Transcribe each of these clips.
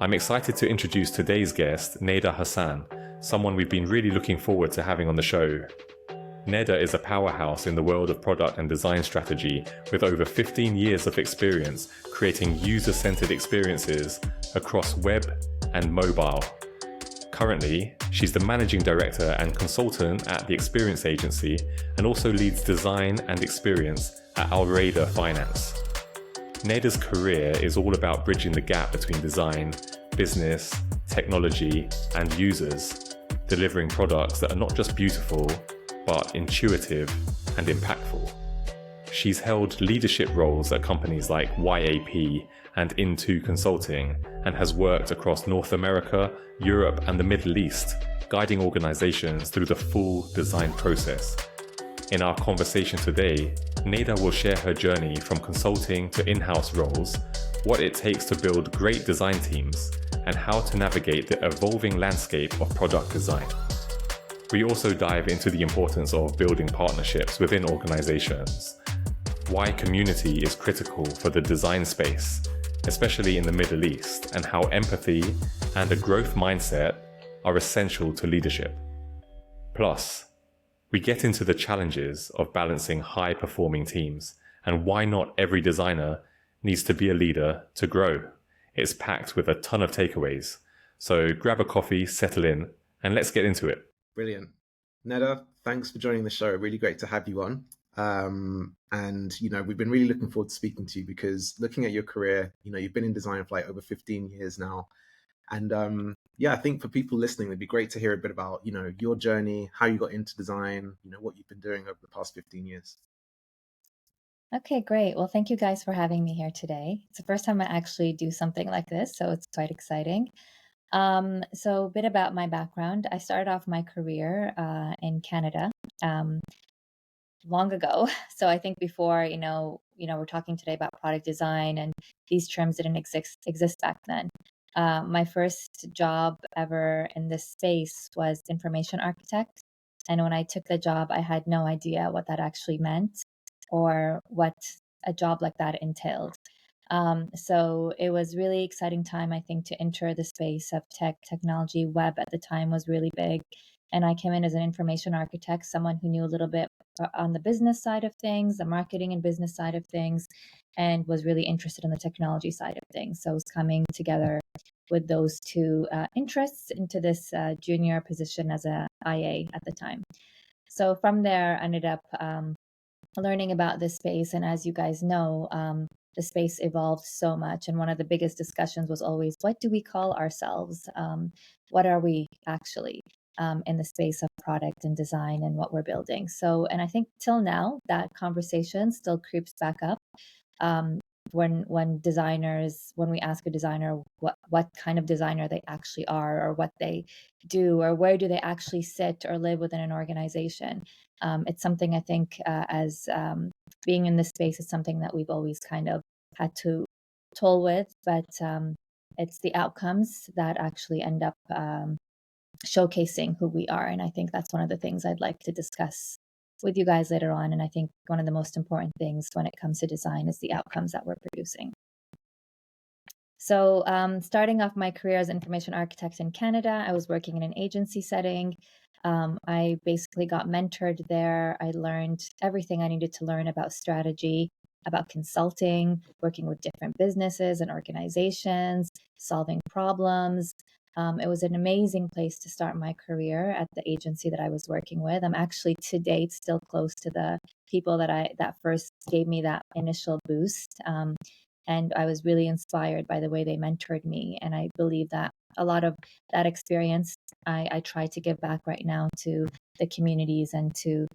I'm excited to introduce today's guest, Nada Hassan, someone we've been really looking forward to having on the show. Nada is a powerhouse in the world of product and design strategy with over 15 years of experience creating user-centered experiences across web and mobile. Currently, she's the managing director and consultant at the Experience Agency and also leads design and experience at Redefining. Nada's career is all about bridging the gap between design, business, technology, and users, delivering products that are not just beautiful, but intuitive and impactful. She's held leadership roles at companies like YAP and Into Consulting and has worked across North America, Europe, and the Middle East, guiding organizations through the full design process. In our conversation today, Nada will share her journey from consulting to in-house roles, what it takes to build great design teams, and how to navigate the evolving landscape of product design. We also dive into the importance of building partnerships within organizations, why community is critical for the design space, especially in the Middle East, and how empathy and a growth mindset are essential to leadership. Plus, we get into the challenges of balancing high-performing teams and why not every designer needs to be a leader to grow. It's packed with a ton of takeaways. So grab a coffee, settle in, and let's get into it. Brilliant. Nada, thanks for joining the show. Really great to have you on. And, we've been really looking forward to speaking to you because looking at your career, you've been in design for like over 15 years now. And I think for people listening, it'd be great to hear a bit about, your journey, how you got into design, what you've been doing over the past 15 years. Okay, great. Well, thank you guys for having me here today. It's the first time I actually do something like this, so it's quite exciting. So a bit about my background. I started off my career in Canada long ago. So I think before, we're talking today about product design and these terms didn't exist back then. My first job ever in this space was information architect. And when I took the job, I had no idea what that actually meant or what a job like that entailed. So it was really exciting time, I think, to enter the space of technology. Web at the time was really big. And I came in as an information architect, someone who knew a little bit on the business side of things, the marketing and business side of things, and was really interested in the technology side of things. So it was coming together with those two interests into this junior position as a IA at the time. So from there, I ended up learning about this space. And as you guys know, the space evolved so much. And one of the biggest discussions was always, what do we call ourselves? What are we actually in the space of product and design and what we're building? So, and I think till now, that conversation still creeps back up. When we ask a designer what kind of designer they actually are or what they do or where do they actually sit or live within an organization. It's something I think as being in this space is something that we've always kind of had to toll with, but it's the outcomes that actually end up showcasing who we are. And I think that's one of the things I'd like to discuss with you guys later on. And I think one of the most important things when it comes to design is the outcomes that we're producing. So starting off my career as an information architect in Canada, I was working in an agency setting. I basically got mentored there. I learned everything I needed to learn about strategy, about consulting, working with different businesses and organizations, solving problems. It was an amazing place to start my career at the agency that I was working with. I'm actually to date still close to the people that first gave me that initial boost. And I was really inspired by the way they mentored me. And I believe that a lot of that experience, I try to give back right now to the communities and to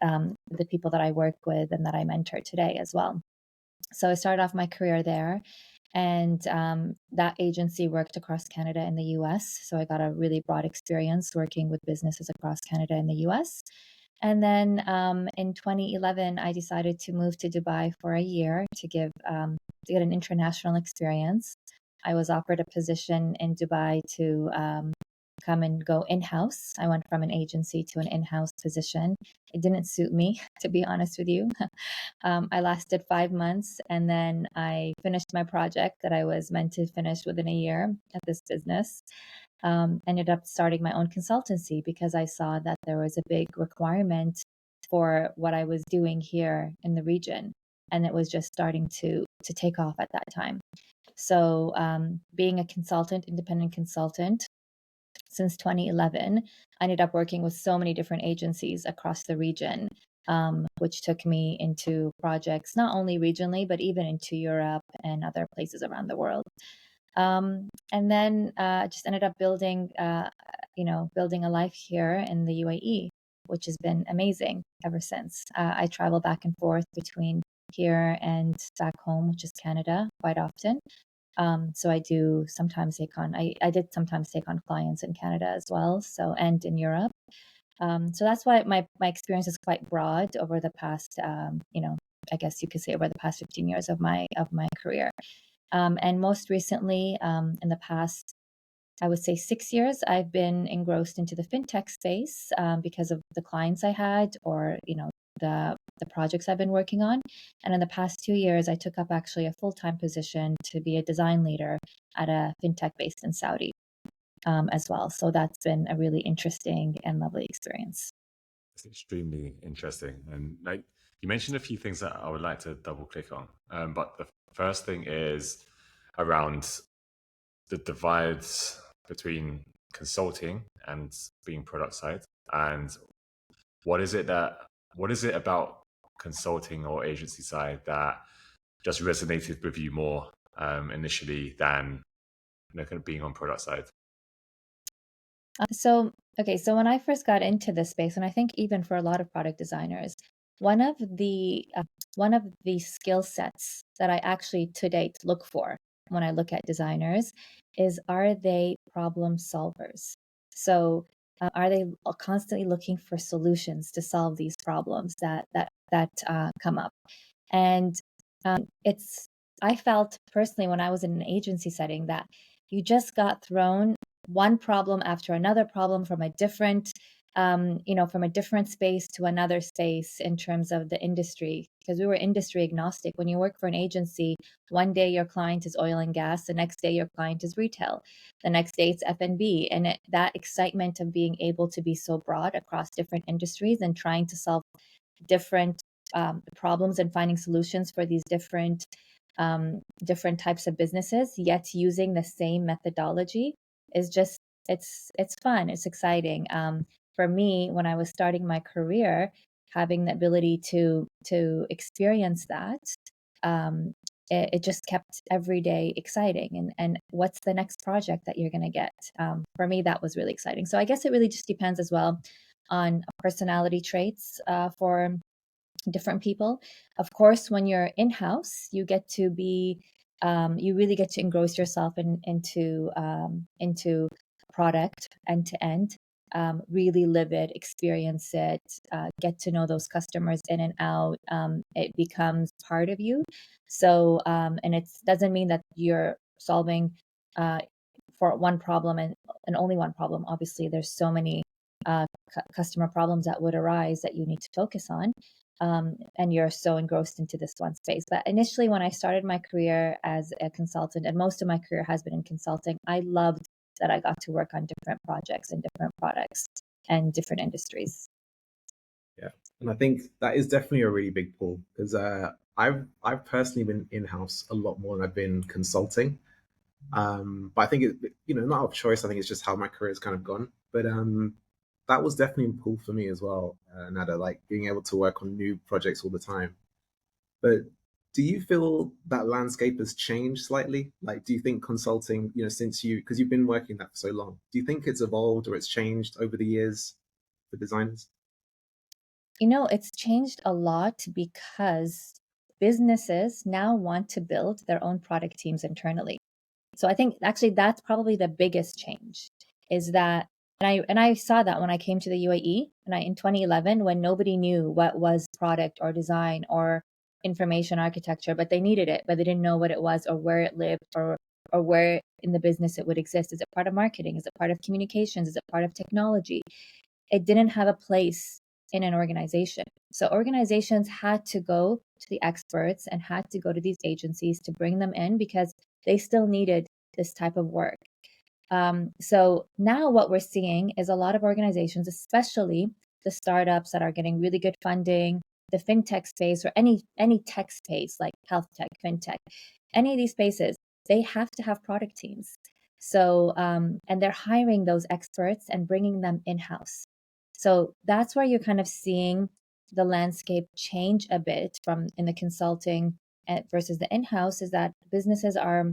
the people that I work with and that I mentor today as well. So I started off my career there. And that agency worked across Canada and the US. So I got a really broad experience working with businesses across Canada and the US. And then in 2011, I decided to move to Dubai for a year to get an international experience. I was offered a position in Dubai to come and go in-house. I went from an agency to an in-house position. It didn't suit me, to be honest with you. I lasted 5 months, and then I finished my project that I was meant to finish within a year at this business. Ended up starting my own consultancy because I saw that there was a big requirement for what I was doing here in the region, and it was just starting to take off at that time. So, being a consultant, independent consultant, since 2011, I ended up working with so many different agencies across the region, which took me into projects not only regionally, but even into Europe and other places around the world. And then just ended up building a life here in the UAE, which has been amazing ever since. I travel back and forth between here and back home, which is Canada, quite often. So I do sometimes take on, I did sometimes take on clients in Canada as well, so, and in Europe. So that's why my experience is quite broad over the past, I guess you could say over the past 15 years of my career. And most recently, in the past, I would say 6 years, I've been engrossed into the fintech space because of the clients I had, or the projects I've been working on. And in the past 2 years, I took up actually a full-time position to be a design leader at a fintech based in Saudi as well. So that's been a really interesting and lovely experience. It's extremely interesting. And like you mentioned a few things that I would like to double click on. But the first thing is around the divides between consulting and being product side. And what is it about consulting or agency side that just resonated with you more initially than kind of being on product side? So, okay, so when I first got into this space, and I think even for a lot of product designers, one of the skill sets that I actually to date look for when I look at designers is, are they problem solvers? So, are they constantly looking for solutions to solve these problems that come up? And it's I felt personally when I was in an agency setting that you just got thrown one problem after another problem from a different from a different space to another space in terms of the industry, because we were industry agnostic. When you work for an agency, one day your client is oil and gas, the next day your client is retail, the next day it's F&B, and that excitement of being able to be so broad across different industries and trying to solve different problems and finding solutions for these different types of businesses, yet using the same methodology, is just it's fun, it's exciting. For me, when I was starting my career, having the ability to experience that, it just kept every day exciting. And what's the next project that you're going to get? For me, that was really exciting. So I guess it really just depends as well on personality traits for different people. Of course, when you're in-house, you get to be, you really get to engross yourself into product end to end, really live it, experience it, get to know those customers in and out. It becomes part of you. So, and it doesn't mean that you're solving for one problem and only one problem. Obviously, there's so many customer problems that would arise that you need to focus on. And you're so engrossed into this one space. But initially, when I started my career as a consultant, and most of my career has been in consulting, I loved that I got to work on different projects and different products and different industries. Yeah, and I think that is definitely a really big pull because I've personally been in house a lot more than I've been consulting. But I think not out of choice. I think it's just how my career has kind of gone. But that was definitely a pull for me as well, Nada, like being able to work on new projects all the time. But do you feel that landscape has changed slightly? Like, do you think consulting, since because you've been working that for so long, do you think it's evolved or it's changed over the years for designers? It's changed a lot because businesses now want to build their own product teams internally. So I think actually that's probably the biggest change, is that, and I saw that when I came to the UAE, and in 2011, when nobody knew what was product or design or information architecture, but they needed it, but they didn't know what it was or where it lived or or where in the business it would exist. Is it part of marketing? Is it part of communications? Is it part of technology? It didn't have a place in an organization. So organizations had to go to the experts and had to go to these agencies to bring them in because they still needed this type of work. So now what we're seeing is a lot of organizations, especially the startups that are getting really good funding, the fintech space or any tech space like health tech, fintech, any of these spaces, they have to have product teams. So, and they're hiring those experts and bringing them in-house. So that's where you're kind of seeing the landscape change a bit from in the consulting versus the in-house, is that businesses are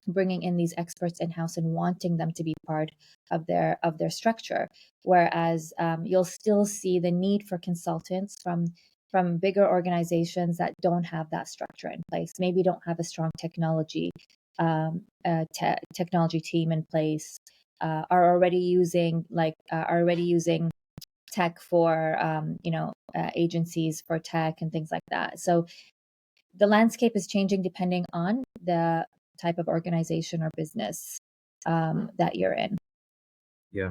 bringing in these experts in-house and wanting them to be part of their structure, whereas you'll still see the need for consultants from bigger organizations that don't have that structure in place, maybe don't have a strong technology technology team in place, are already using tech for agencies for tech and things like that. So the landscape is changing depending on the type of organization or business that you're in. Yeah,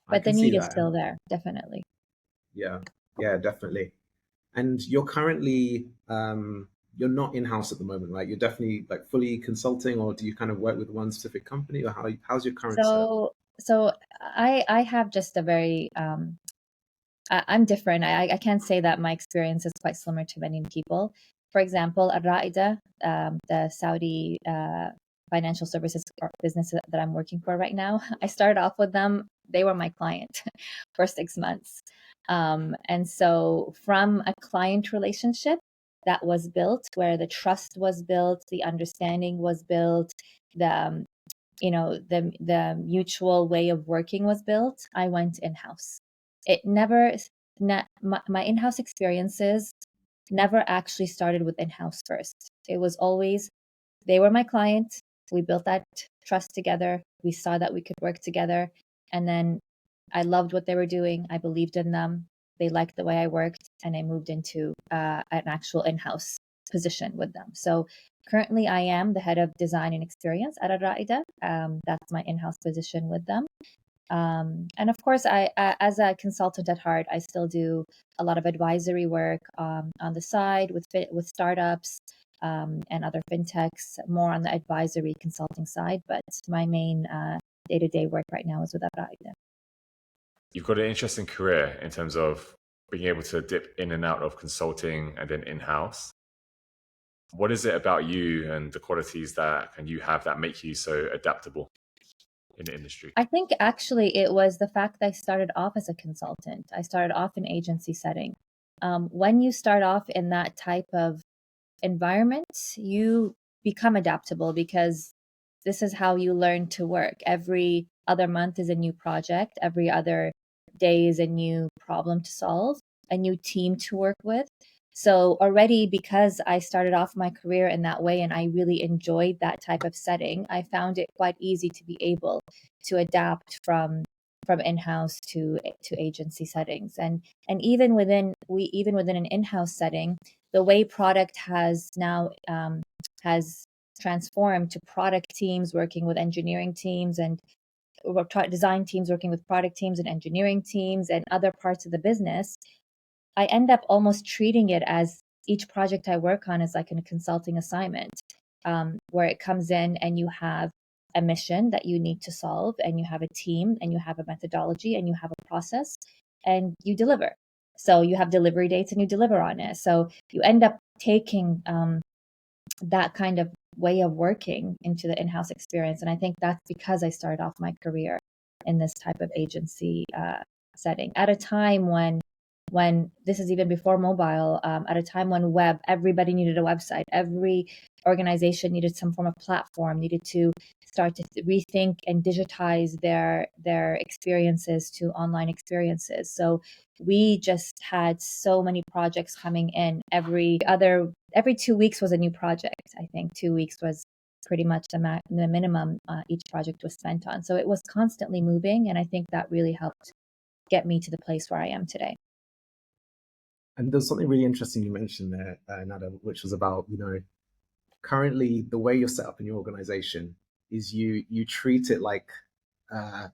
I But the can see need is that. still there, definitely. Yeah, yeah, definitely. And you're currently you're not in-house at the moment, right? You're definitely like fully consulting, or do you kind of work with one specific company, or how's your current setup? So I have just a very I'm different. I can't say that my experience is quite similar to many people. For example, Al-Raida, the Saudi financial services business that I'm working for right now, I started off with them. They were my client for 6 months. And so from a client relationship that was built, where the trust was built, the understanding was built, the the mutual way of working was built, I went in-house. It never my in-house experiences never actually started with in-house first. It was always they were my client. We built that trust together. We saw that we could work together. And then I loved what they were doing. I believed in them. They liked the way I worked. And I moved into an actual in-house position with them. So currently I am the head of design and experience at Al-Raida. That's my in-house position with them. And of course, as a consultant at heart, I still do a lot of advisory work on the side with startups and other fintechs, more on the advisory consulting side. But my main day-to-day work right now is with Al-Raida. You've got an interesting career in terms of being able to dip in and out of consulting and then in-house. What is it about you and the qualities that you have that make you so adaptable in the industry? I think actually it was the fact that I started off as a consultant. I started off in agency setting. When you start off in that type of environment, you become adaptable because this is how you learn to work. Every other month is a new project. Every other day is a new problem to solve, a new team to work with. So already, because I started off my career in that way and I really enjoyed that type of setting, I found it quite easy to be able to adapt from in-house to agency settings. And even within an in-house setting, the way product has now has transformed to product teams working with engineering teams and design teams working with product teams and engineering teams and other parts of the business. I end up almost treating it as each project I work on is like a consulting assignment, where it comes in and you have a mission that you need to solve, and you have a team, and you have a methodology, and you have a process, and you deliver. So you have delivery dates and you deliver on it. So you end up taking that kind of way of working into the in-house experience. And I think that's because I started off my career in this type of agency setting at a time when this is even before mobile, at a time when everybody needed a website, every organization needed some form of platform, needed to start to rethink and digitize their experiences to online experiences. So we just had so many projects coming in. Every 2 weeks was a new project. I think 2 weeks was pretty much the minimum each project was spent on. So it was constantly moving, and I think that really helped get me to the place where I am today. And there's something really interesting you mentioned there, Nada, which was about currently the way you're set up in your organization is you treat it like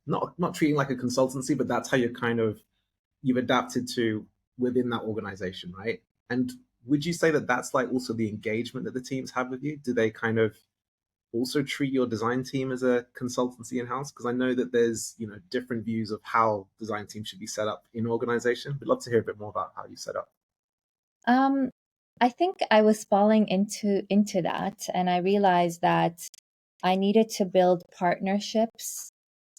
not treating like a consultancy, but that's how you're kind of you've adapted to within that organization, right? And would you say that that's like also the engagement that the teams have with you? Do they kind of also treat your design team as a consultancy in-house? Because I know that there's, you know, different views of how design teams should be set up in organization. We'd love to hear a bit more about how you set up. Um, I think I was falling into that, and I realized that I needed to build partnerships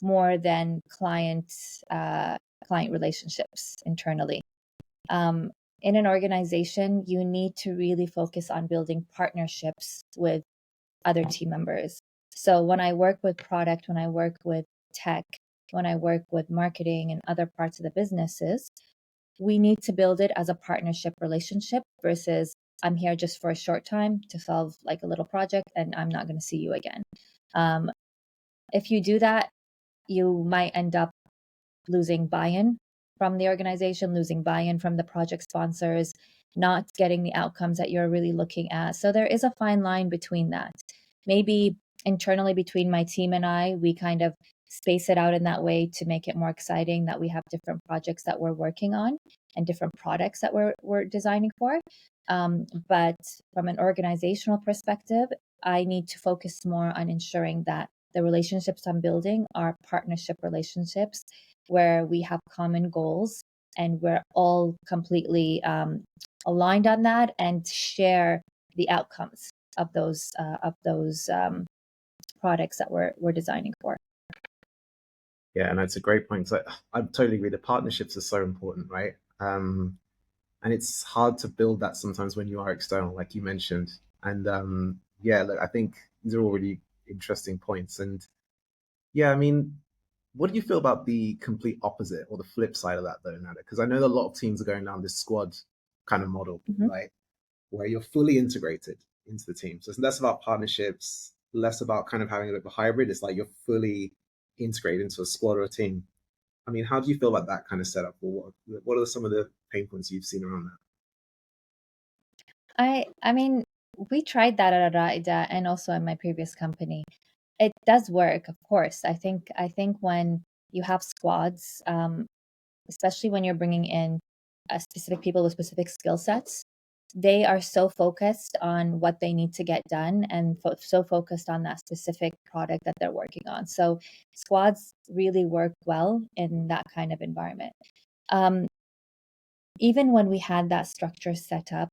more than client relationships internally. Um, in an organization, you need to really focus on building partnerships with other team members. So when I work with product, when I work with tech, when I work with marketing and other parts of the businesses, we need to build it as a partnership relationship versus I'm here just for a short time to solve like a little project and I'm not going to see you again. Um, if you do that, you might end up losing buy-in from the organization, losing buy-in from the project sponsors, not getting the outcomes that you're really looking at. So there is a fine line between that. Maybe internally between my team and I, we kind of space it out in that way to make it more exciting that we have different projects that we're working on and different products that we're designing for. But from an organizational perspective, I need to focus more on ensuring that the relationships I'm building are partnership relationships where we have common goals and we're all completely aligned on that and share the outcomes of those products that we're designing for. Yeah, and that's a great point. So I totally agree. The partnerships are so important, right? And it's hard to build that sometimes when you are external, like you mentioned. And yeah, look, I think these are all really interesting points. And yeah, I mean, what do you feel about the complete opposite or the flip side of that, though, Nada? Because I know that a lot of teams are going down this squad kind of model, Mm-hmm. right? Where you're fully integrated into the team. So it's less about partnerships, less about kind of having a bit of a hybrid. It's like you're fully integrated into a squad or a team. I mean, how do you feel about that kind of setup? Or what are some of the pain points you've seen around that? I mean, we tried that at Araida and also in my previous company. It does work, of course. I think when you have squads, especially when you're bringing in specific people with specific skill sets, they are so focused on what they need to get done and so focused on that specific product that they're working on. So squads really work well in that kind of environment. Um, Even when we had that structure set up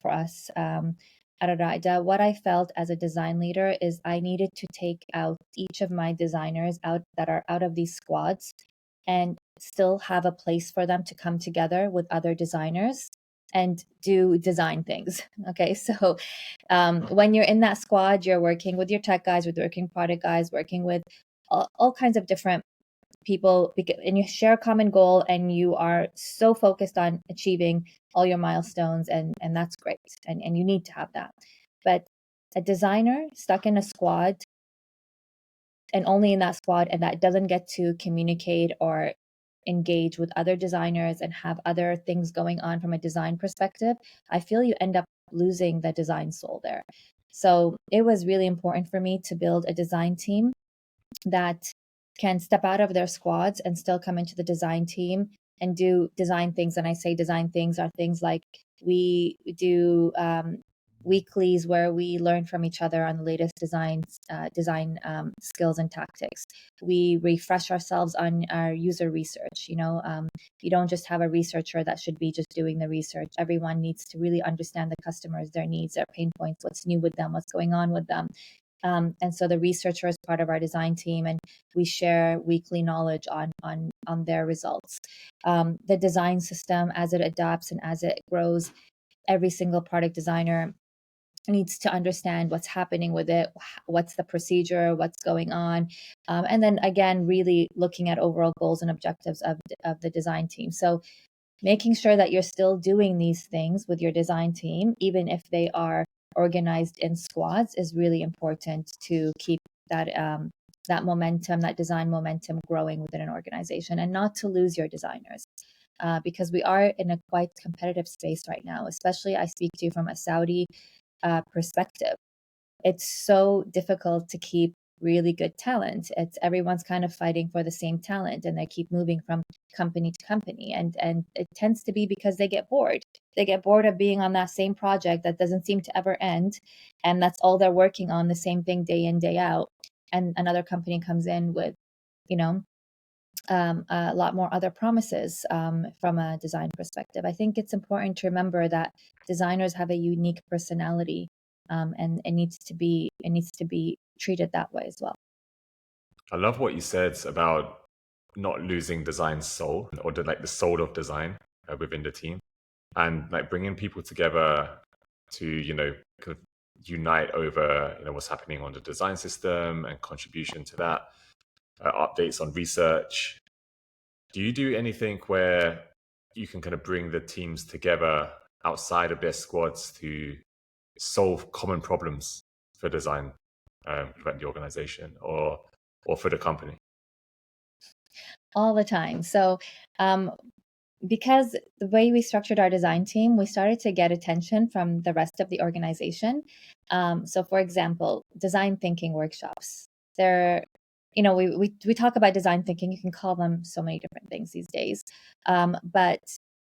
for us at Araida, what I felt as a design leader is I needed to take out each of my designers out that are out of these squads and still have a place for them to come together with other designers and do design things. Okay, so when you're in that squad, you're working with your tech guys, with working product guys, working with all kinds of different people, and you share a common goal and you are so focused on achieving all your milestones, and that's great, and you need to have that. But a designer stuck in a squad and only in that squad and that doesn't get to communicate or engage with other designers and have other things going on from a design perspective, I feel you end up losing the design soul there. So it was really important for me to build a design team that can step out of their squads and still come into the design team and do design things. And I say design things are things like we do weeklies where we learn from each other on the latest design skills and tactics. We refresh ourselves on our user research. You don't just have a researcher that should be just doing the research. Everyone needs to really understand the customers, their needs, their pain points, what's new with them, what's going on with them. And so the researcher is part of our design team, and we share weekly knowledge on their results. The design system, as it adapts and as it grows, every single product designer needs to understand what's happening with it, what's the procedure, what's going on, and then again, really looking at overall goals and objectives of the design team. So making sure that you're still doing these things with your design team, even if they are organized in squads, is really important to keep that momentum, that design momentum growing within an organization, and not to lose your designers. Because we are in a quite competitive space right now, especially I speak to you from a Saudi perspective. it's so difficult to keep really good talent. It's everyone's kind of fighting for the same talent, and they keep moving from company to company, and it tends to be because they get bored. They get bored of being on that same project that doesn't seem to ever end, and that's all they're working on, the same thing day in day out. And another company comes in with, you know, a lot more other promises from a design perspective. I think it's important to remember that designers have a unique personality, and it needs to be treated that way as well. I love what you said about not losing design's soul, or the soul of design within the team, and like bringing people together to kind of unite over what's happening on the design system and contribution to that, updates on research. Do you do anything where you can kind of bring the teams together outside of their squads to solve common problems for design, throughout the organization or for the company? All the time. So because the way we structured our design team, we started to get attention from the rest of the organization. So for example, design thinking workshops. They're, we talk about design thinking. You can call them so many different things these days. But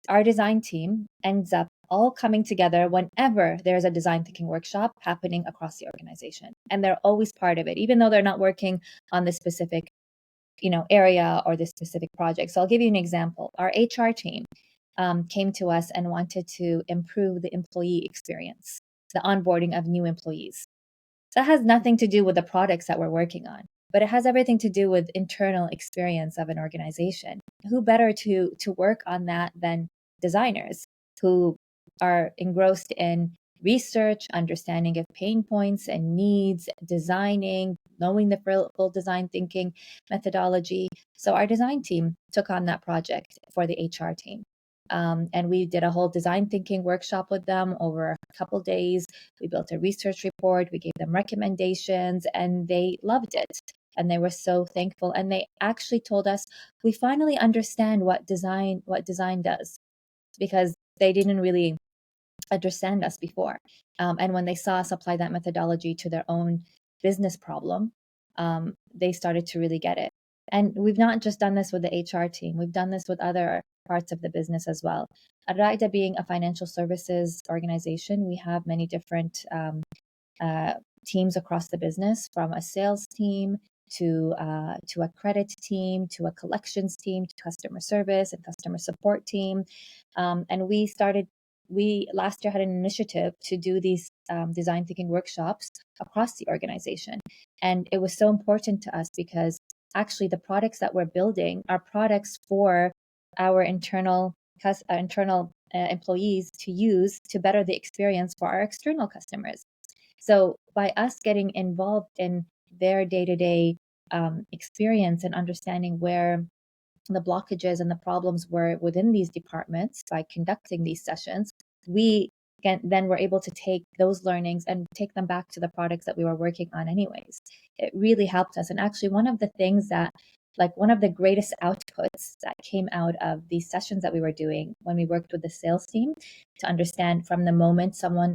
our design team ends up all coming together whenever there's a design thinking workshop happening across the organization. And they're always part of it, even though they're not working on the specific area or this specific project. So I'll give you an example. Our HR team came to us and wanted to improve the employee experience, the onboarding of new employees. That has nothing to do with the products that we're working on, but it has everything to do with internal experience of an organization. Who better to work on that than designers who are engrossed in research, understanding of pain points and needs, designing, knowing the full design thinking methodology. So our design team took on that project for the HR team. And we did a whole design thinking workshop with them over a couple days. We built a research report, we gave them recommendations, and they loved it. And they were so thankful. And they actually told us, we finally understand what design does, because they didn't really understand us before. And when they saw us apply that methodology to their own business problem, they started to really get it. And we've not just done this with the HR team, we've done this with other parts of the business as well. Al-Raida being a financial services organization, we have many different teams across the business, from a sales team to a credit team, to a collections team, to customer service and customer support team. And we last year had an initiative to do these design thinking workshops across the organization. And it was so important to us because actually the products that we're building are products for our internal employees to use to better the experience for our external customers. So by us getting involved in their day-to-day experience and understanding where the blockages and the problems were within these departments, by conducting these sessions, we then were able to take those learnings and take them back to the products that we were working on anyways. It really helped us. And actually one of the things that, like one of the greatest outputs that came out of these sessions that we were doing when we worked with the sales team, to understand from the moment someone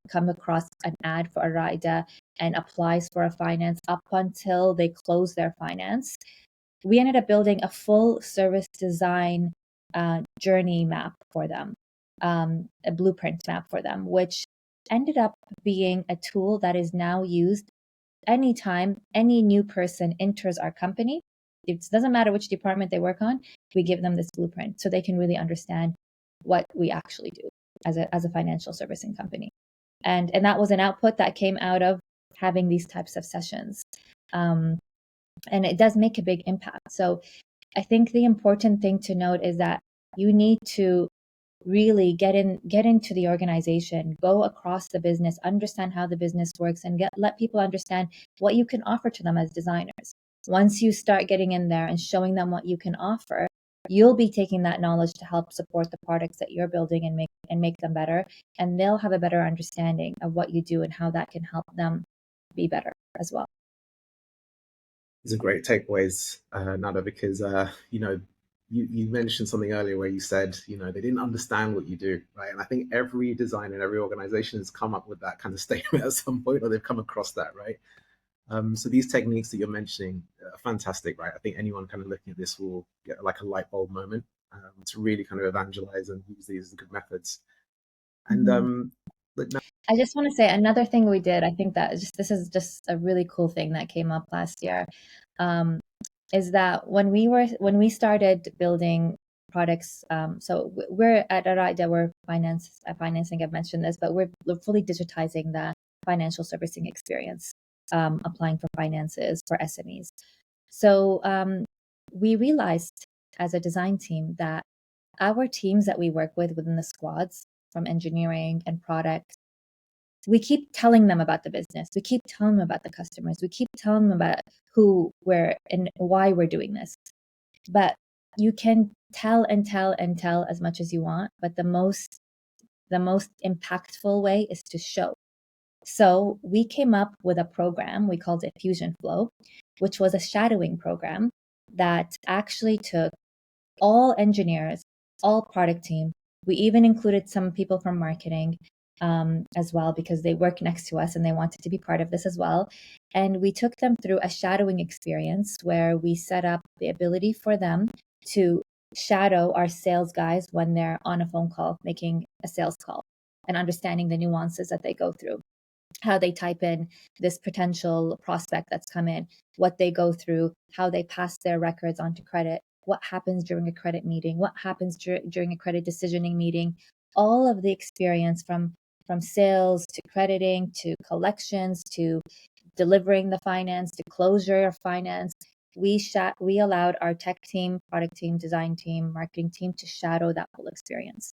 come across an ad for Al-Raida and applies for a finance up until they close their finance, we ended up building a full service design journey map for them, a blueprint map for them, which ended up being a tool that is now used anytime any new person enters our company. It doesn't matter which department they work on, we give them this blueprint so they can really understand what we actually do as a financial servicing company. And that was an output that came out of having these types of sessions. And it does make a big impact. So I think the important thing to note is that you need to really get into the organization, go across the business, understand how the business works, and let people understand what you can offer to them as designers. Once you start getting in there and showing them what you can offer, you'll be taking that knowledge to help support the products that you're building and make them better, and they'll have a better understanding of what you do and how that can help them be better as well. These are great takeaways, Nada, because you mentioned something earlier where you said, they didn't understand what you do, right? And I think every designer and every organization has come up with that kind of statement at some point, or they've come across that, right? So these techniques that you're mentioning are fantastic, right? I think anyone kind of looking at this will get like a light bulb moment to really kind of evangelize and use these as good methods. And Mhm. look, now, I just want to say another thing we did. I think that this is just a really cool thing that came up last year. Um, is that when we started building products, so we're at Arida, we're financing. I've mentioned this, but we're fully digitizing the financial servicing experience, applying for finances for SMEs. So we realized as a design team that our teams that we work with within the squads, from engineering and product, we keep telling them about the business. We keep telling them about the customers. We keep telling them about who we're and why we're doing this. But you can tell and tell and tell as much as you want, but the most impactful way is to show. So we came up with a program, we called it Fusion Flow, which was a shadowing program that actually took all engineers, all product team. We even included some people from marketing as well, because they work next to us and they wanted to be part of this as well. And we took them through a shadowing experience where we set up the ability for them to shadow our sales guys when they're on a phone call, making a sales call, and understanding the nuances that they go through, how they type in this potential prospect that's come in, what they go through, how they pass their records onto credit, what happens during a credit meeting, what happens during a credit decisioning meeting, all of the experience from sales to crediting to collections to delivering the finance to closure of finance. We allowed our tech team, product team, design team, marketing team to shadow that whole experience.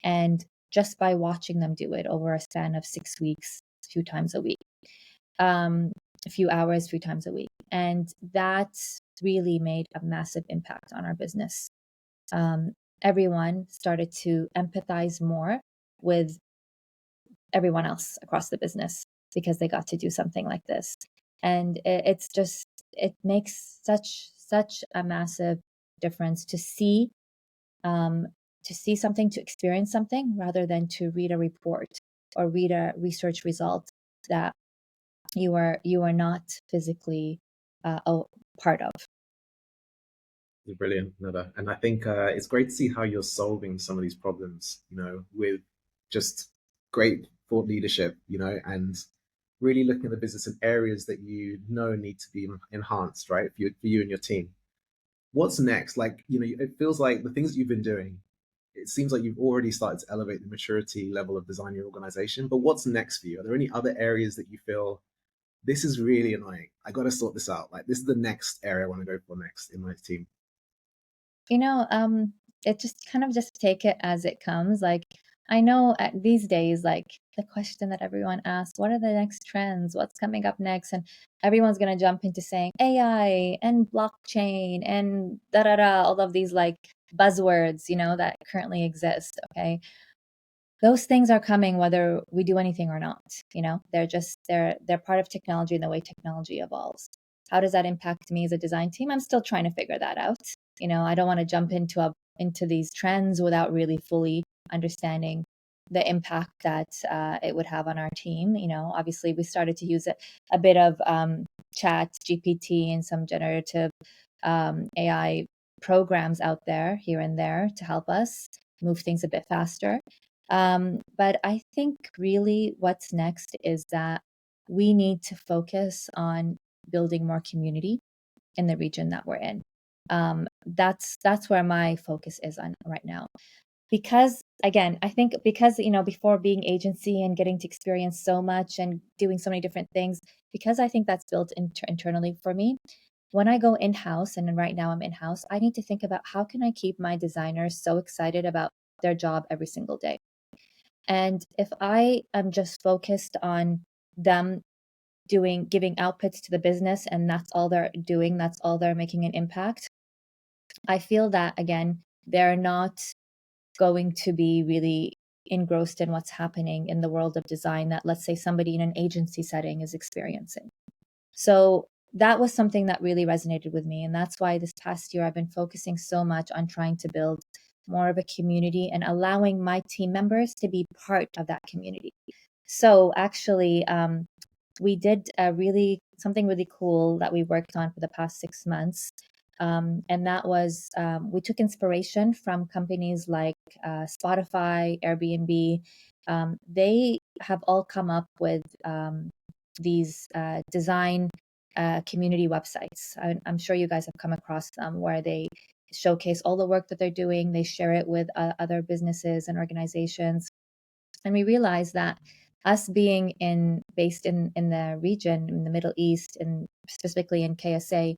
And just by watching them do it over a span of 6 weeks, a few times a week, a few hours, 3 times a week. And that really made a massive impact on our business. Everyone started to empathize more with everyone else across the business because they got to do something like this. And it makes such a massive difference um, to see something, to experience something, rather than to read a report or read a research result that you are not physically a part of. you're brilliant, Nada. And I think it's great to see how you're solving some of these problems, with just great thought leadership, and really looking at the business in areas that need to be enhanced, right, for you and your team. What's next? Like, it feels like the things that you've been doing, it seems like you've already started to elevate the maturity level of design your organization. But what's next for you? Are there any other areas that you feel this is really annoying? I got to sort this out. Like, this is the next area I want to go for next in my team. You know, it just kind of just take it as it comes. Like, I know these days, like the question that everyone asks, what are the next trends? What's coming up next? And everyone's gonna jump into saying AI and blockchain and da da da, all of these like buzzwords, that currently exist. Okay, those things are coming whether we do anything or not. They're part of technology and the way technology evolves. How does that impact me as a design team? I'm still trying to figure that out. I don't want to jump into these trends without really fully understanding the impact that it would have on our team. Obviously we started to use a bit of chat GPT and some generative AI programs out there here and there to help us move things a bit faster. But I think really what's next is that we need to focus on building more community in the region that we're in. That's where my focus is on right now. Because again, I think because before being agency and getting to experience so much and doing so many different things, because I think that's built internally for me. When I go in-house, and right now I'm in-house, I need to think about how can I keep my designers so excited about their job every single day. And if I am just focused on them giving outputs to the business and that's all they're doing, that's all they're making an impact, I feel that again, they're not going to be really engrossed in what's happening in the world of design that, let's say, somebody in an agency setting is experiencing. So that was something that really resonated with me. And that's why this past year I've been focusing so much on trying to build more of a community and allowing my team members to be part of that community. So actually, we did something really cool that we worked on for the past 6 months. And that was, we took inspiration from companies like Spotify, Airbnb. They have all come up with these design community websites. I'm sure you guys have come across them where they showcase all the work that they're doing. They share it with other businesses and organizations. And we realized that us being based in the region, in the Middle East, and specifically in KSA,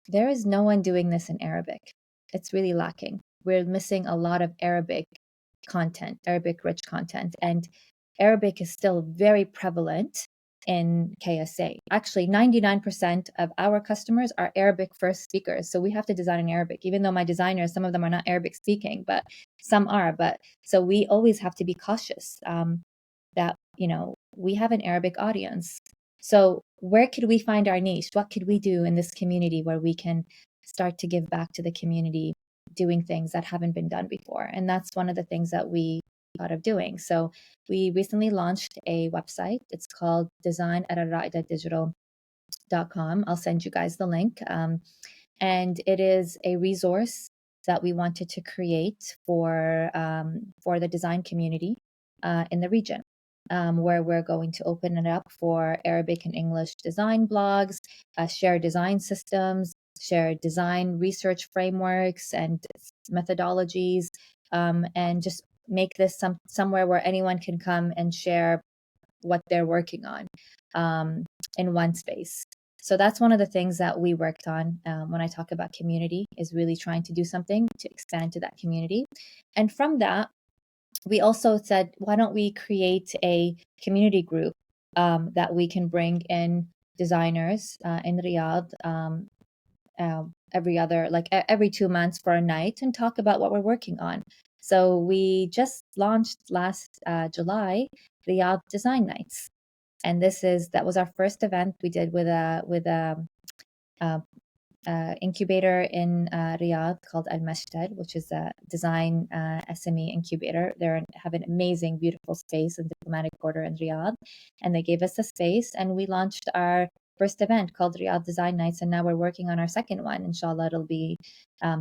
there is no one doing this in Arabic. It's really lacking. We're missing a lot of Arabic content, Arabic rich content. And Arabic is still very prevalent in KSA. Actually, 99% of our customers are Arabic first speakers. So we have to design in Arabic, even though my designers, some of them are not Arabic speaking, but some are. But so we always have to be cautious that, we have an Arabic audience. So where could we find our niche? What could we do in this community where we can start to give back to the community, doing things that haven't been done before? And that's one of the things that we thought of doing. So we recently launched a website. It's called design@alraidadigital.com. I'll send you guys the link. And it is a resource that we wanted to create for the design community in the region. Where we're going to open it up for Arabic and English design blogs, share design systems, share design research frameworks and methodologies, and just make this somewhere where anyone can come and share what they're working on in one space. So that's one of the things that we worked on when I talk about community, is really trying to do something to expand to that community. And from that, we also said, why don't we create a community group that we can bring in designers in Riyadh every 2 months for a night and talk about what we're working on. So we just launched last July Riyadh Design Nights, and that was our first event we did with a incubator in Riyadh called Al Mashtad, which is a design SME incubator. They have an amazing, beautiful space in Diplomatic Quarter in Riyadh, and they gave us a space, and we launched our first event called Riyadh Design Nights, and now we're working on our second one. Inshallah, it'll be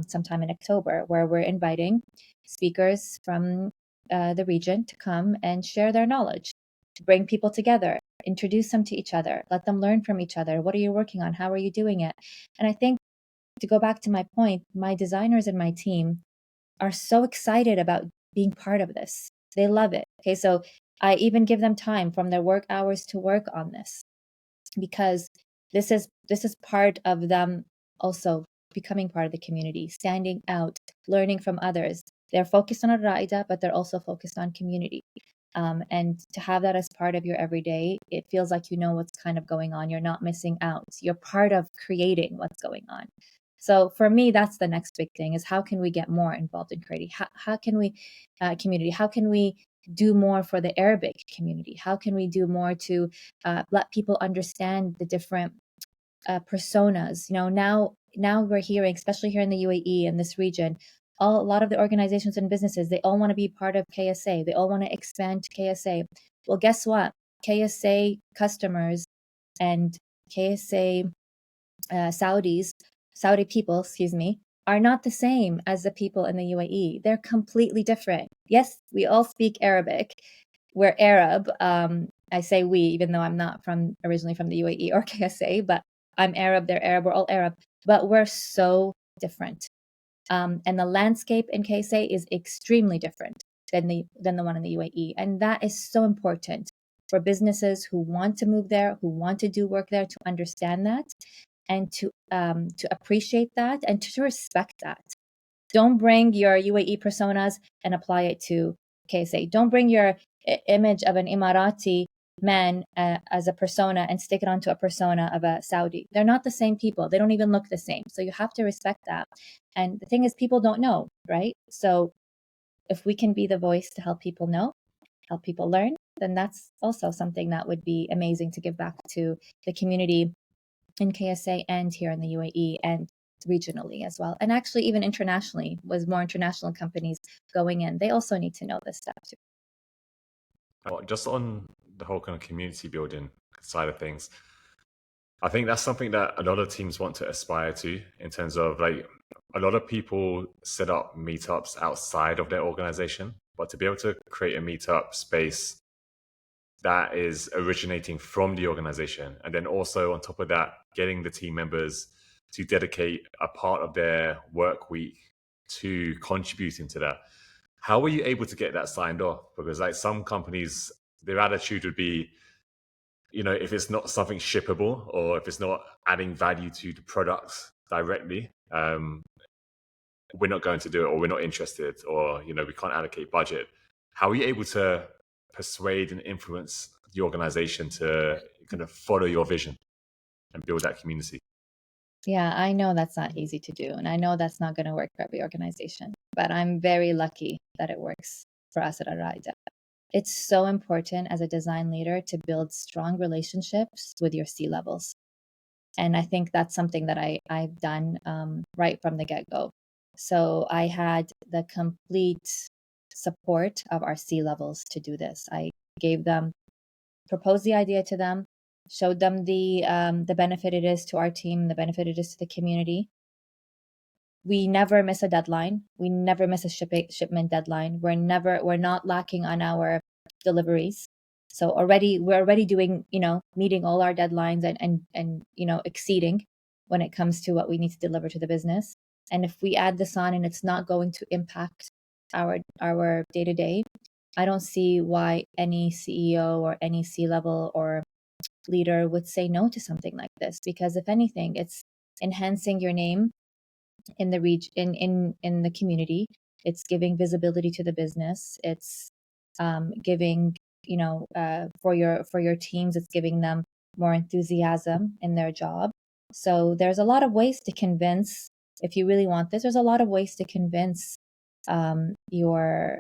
sometime in October, where we're inviting speakers from the region to come and share their knowledge, to bring people together, introduce them to each other, let them learn from each other. What are you working on? How are you doing it? And I think, to go back to my point, my designers and my team are so excited about being part of this. They love it. Okay, so I even give them time from their work hours to work on this, because this is part of them also becoming part of the community, standing out, learning from others. They're focused on Al-Raida, but they're also focused on community. And to have that as part of your everyday, it feels like you know what's kind of going on. You're not missing out. You're part of creating what's going on. So for me, that's the next big thing, is how can we get more involved in creating? How can we, community, how can we do more for the Arabic community? How can we do more to let people understand the different personas? Now we're hearing, especially here in the UAE, in this region, a lot of the organizations and businesses, they all want to be part of KSA. They all want to expand to KSA. Well, guess what? KSA customers and KSA Saudi people, are not the same as the people in the UAE. They're completely different. Yes, we all speak Arabic. We're Arab. I say we, even though I'm not originally from the UAE or KSA, but I'm Arab, they're Arab, we're all Arab. But we're so different. And the landscape in KSA is extremely different than the one in the UAE. And that is so important for businesses who want to move there, who want to do work there, to understand that and to appreciate that and to respect that. Don't bring your UAE personas and apply it to KSA. Don't bring your image of an Emirati man as a persona and stick it onto a persona of a Saudi. They're not the same people. They don't even look the same. So you have to respect that. And the thing is, people don't know, right? So if we can be the voice to help people know, help people learn, then that's also something that would be amazing to give back to the community in KSA and here in the UAE and regionally as well. And actually even internationally, with more international companies going in, they also need to know this stuff too. Just on the whole kind of community building side of things, I think that's something that a lot of teams want to aspire to, in terms of like a lot of people set up meetups outside of their organization, but to be able to create a meetup space that is originating from the organization, and then also on top of that, getting the team members to dedicate a part of their work week to contributing to that. How were you able to get that signed off? Because like some companies, their attitude would be, if it's not something shippable or if it's not adding value to the products directly, we're not going to do it, or we're not interested, or we can't allocate budget. How are you able to persuade and influence the organization to kind of follow your vision and build that community? Yeah, I know that's not easy to do, and I know that's not going to work for every organization, but I'm very lucky that it works for us at Araida. It's so important as a design leader to build strong relationships with your C-levels. And I think that's something that I've done right from the get-go. So I had the complete support of our C-levels to do this. I proposed the idea to them, showed them the benefit it is to our team, the benefit it is to the community. We never miss a deadline. We never miss a shipment deadline. We're not lacking on our deliveries. So we're already doing, meeting all our deadlines and exceeding when it comes to what we need to deliver to the business. And if we add this on and it's not going to impact our day-to-day, I don't see why any CEO or any C-level or leader would say no to something like this, because if anything, it's enhancing your name in the in the community. It's giving visibility to the business. It's giving, for your teams, it's giving them more enthusiasm in their job. So there's a lot of ways to convince, if you really want this, there's a lot of ways to convince your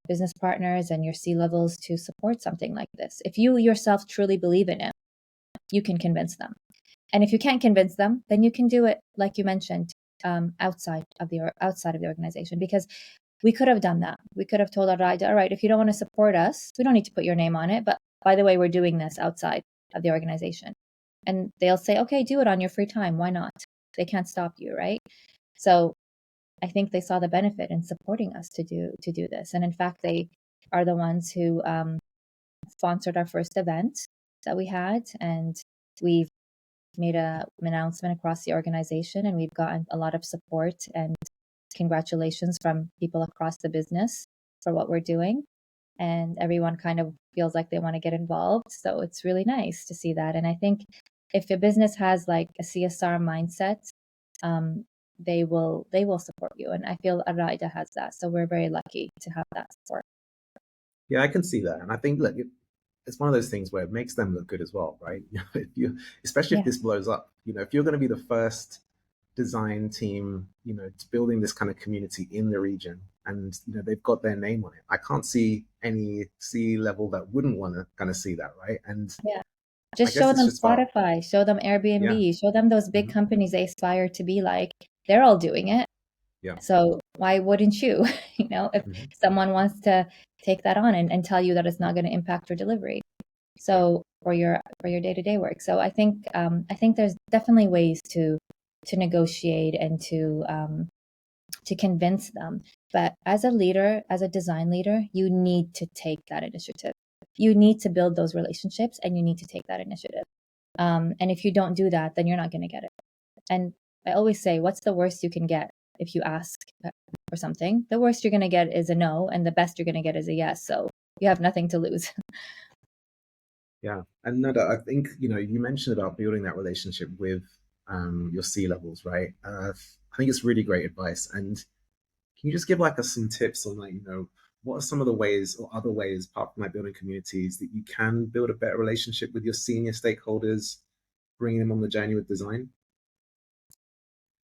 business partners and your C-levels to support something like this. If you yourself truly believe in it, you can convince them. And if you can't convince them, then you can do it, like you mentioned, outside of the organization, because we could have done that. We could have told Araida, all right, if you don't want to support us, we don't need to put your name on it. But by the way, we're doing this outside of the organization. And they'll say, okay, do it on your free time. Why not? They can't stop you, right? So I think they saw the benefit in supporting us to do this. And in fact, they are the ones who sponsored our first event that we had. And we've made an announcement across the organization, and we've gotten a lot of support and congratulations from people across the business for what we're doing. And everyone kind of feels like they want to get involved. So it's really nice to see that. And I think if a business has like a CSR mindset, they will support you. And I feel Araida has that. So we're very lucky to have that support. Yeah, I can see that. And I think, look, it's one of those things where it makes them look good as well, right? Especially if this blows up, if you're going to be the first design team, building this kind of community in the region, and they've got their name on it. I can't see any C-level that wouldn't want to kind of see that, right? And yeah, just show them Spotify, show them Airbnb, show them those big companies they aspire to be like. They're all doing it. Yeah. So why wouldn't you? If someone wants to take that on and tell you that it's not going to impact your delivery, so for your day-to-day work. So I think there's definitely ways to negotiate and to convince them. But as a leader, as a design leader, you need to take that initiative. You need to build those relationships, and you need to take that initiative. And if you don't do that, then you're not going to get it. And I always say, what's the worst you can get if you ask for something? The worst you're going to get is a no, and the best you're going to get is a yes. So you have nothing to lose. Yeah. And Nada, I think, you mentioned about building that relationship with your C-levels, right? I think it's really great advice. And can you just give us some tips on what are some of the ways or other ways, apart from building communities, that you can build a better relationship with your senior stakeholders, bringing them on the journey with design?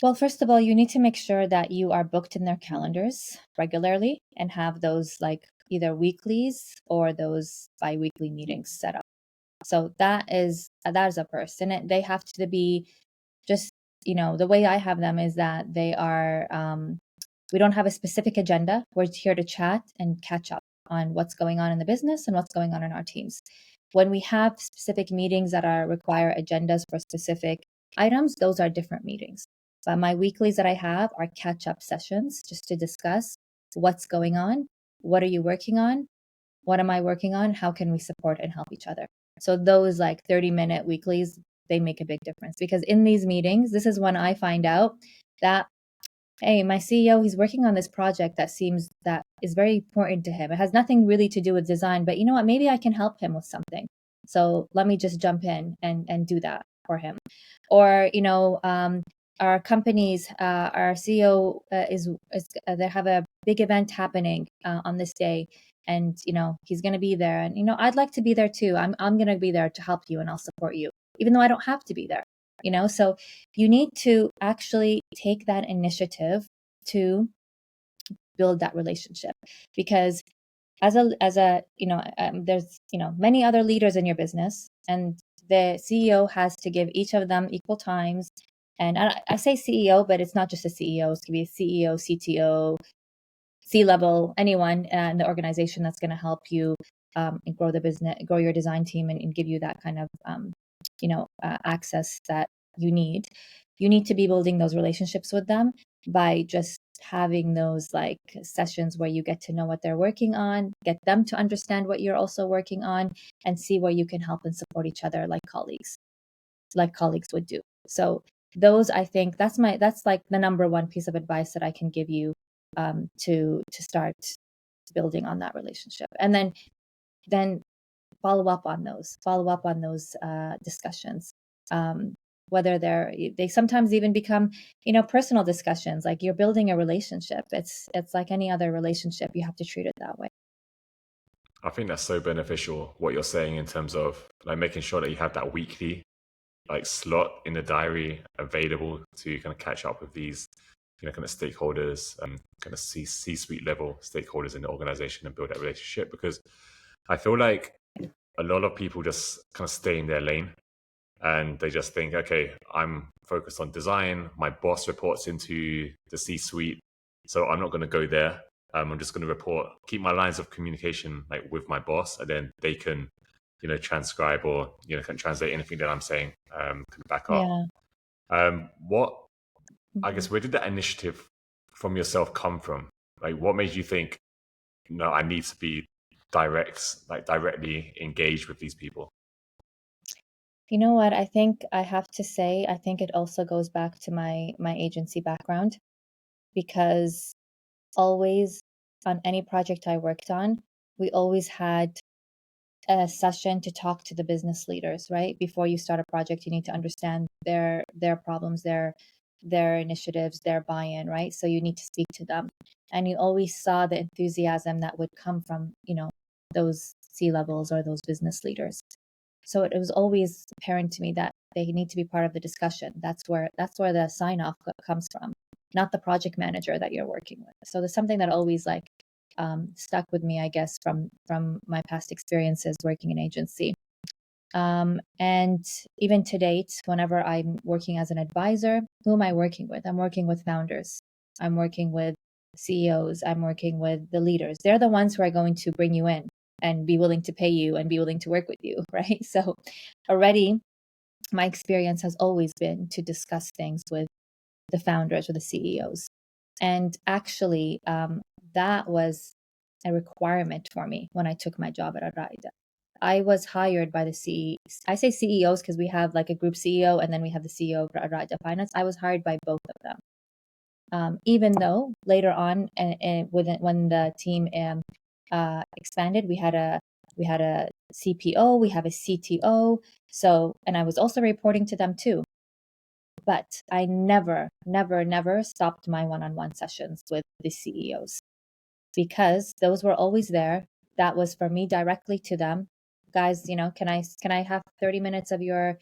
Well, first of all, you need to make sure that you are booked in their calendars regularly and have those either weeklies or those bi-weekly meetings set up. So that is a first. And they have to be just, the way I have them is that they are, we don't have a specific agenda. We're here to chat and catch up on what's going on in the business and what's going on in our teams. When we have specific meetings that require agendas for specific items, those are different meetings. But my weeklies that I have are catch-up sessions just to discuss what's going on, what are you working on, what am I working on, how can we support and help each other. So those like 30-minute weeklies, they make a big difference, because in these meetings, this is when I find out that, hey, my CEO, he's working on this project that is very important to him. It has nothing really to do with design, but you know what? Maybe I can help him with something. So let me just jump in and do that for him. Or, our companies, our CEO they have a big event happening on this day, and he's going to be there, and I'd like to be there too. I'm going to be there to help you, and I'll support you, even though I don't have to be there. So you need to actually take that initiative to build that relationship, because as a there's many other leaders in your business, and the CEO has to give each of them equal times. And I say CEO, but it's not just a CEO. It could be a CEO, CTO, C-level, anyone in the organization that's going to help you and grow the business, grow your design team, and give you that kind of access that you need. You need to be building those relationships with them by just having those like sessions where you get to know what they're working on, get them to understand what you're also working on, and see where you can help and support each other like colleagues would do. So those, I think that's like the number one piece of advice that I can give you to start building on that relationship. And then follow up on those discussions, whether they sometimes even become personal discussions. Like, you're building a relationship. It's like any other relationship. You have to treat it that way. I think that's so beneficial, what you're saying, in terms of like making sure that you have that weekly like slot in the diary available to kind of catch up with these kind of stakeholders, kind of C-suite level stakeholders in the organization, and build that relationship. Because I feel like a lot of people just kind of stay in their lane, and they just think, okay, I'm focused on design. My boss reports into the C-suite, so I'm not going to go there. I'm just going to keep my lines of communication like with my boss, and then they can, transcribe or can translate anything that I'm saying, can back up. Yeah. I guess, where did that initiative from yourself come from? Like, what made you think, no, I need to be directly engaged with these people? You know what? I think I have to say, I think it also goes back to my agency background, because always on any project I worked on, we always had a session to talk to the business leaders, right? Before you start a project, you need to understand their problems, their initiatives, their buy-in, right? So you need to speak to them. And you always saw the enthusiasm that would come from, those C-levels or those business leaders. So it was always apparent to me that they need to be part of the discussion. That's where the sign-off comes from, not the project manager that you're working with. So there's something that always stuck with me, I guess, from my past experiences working in agency. And even to date, whenever I'm working as an advisor, who am I working with? I'm working with founders. I'm working with CEOs. I'm working with the leaders. They're the ones who are going to bring you in and be willing to pay you and be willing to work with you, right? So already my experience has always been to discuss things with the founders or the CEOs. And actually, that was a requirement for me when I took my job at Araida. I was hired by I say CEOs because we have like a group CEO, and then we have the CEO of Araida Finance. I was hired by both of them. Even though later on, when the team expanded, we had a CPO, we have a CTO. So, and I was also reporting to them too. But I never stopped my one-on-one sessions with the CEOs, because those were always there. That was for me directly to them. Guys, can I have 30 minutes of your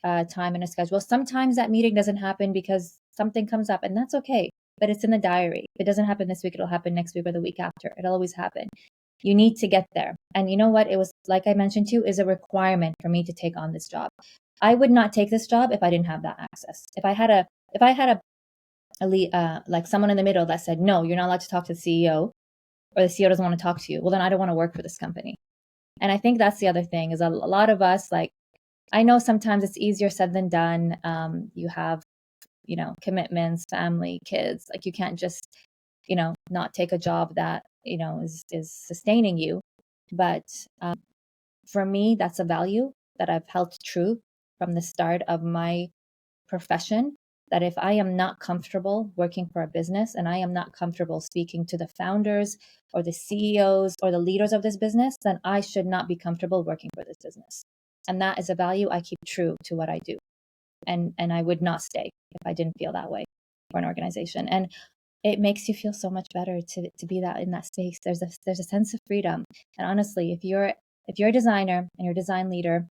time in a schedule? Sometimes that meeting doesn't happen because something comes up, and that's okay. But it's in the diary. If it doesn't happen this week, it'll happen next week or the week after. It'll always happen. You need to get there. And you know what? It was, like I mentioned to you, is a requirement for me to take on this job. I would not take this job if I didn't have that access. If I had a lead, like someone in the middle that said, no, you're not allowed to talk to the CEO, or the CEO doesn't want to talk to you, well, then I don't want to work for this company. And I think that's the other thing, is a lot of us, like, I know sometimes it's easier said than done. You have, commitments, family, kids. Like, you can't just, not take a job that, is sustaining you. But for me, that's a value that I've held true from the start of my profession, that if I am not comfortable working for a business and I am not comfortable speaking to the founders or the CEOs or the leaders of this business, then I should not be comfortable working for this business. And that is a value I keep true to what I do. And I would not stay if I didn't feel that way for an organization. And it makes you feel so much better to be that in that space. There's a sense of freedom. And honestly, if you're a designer and you're a design leader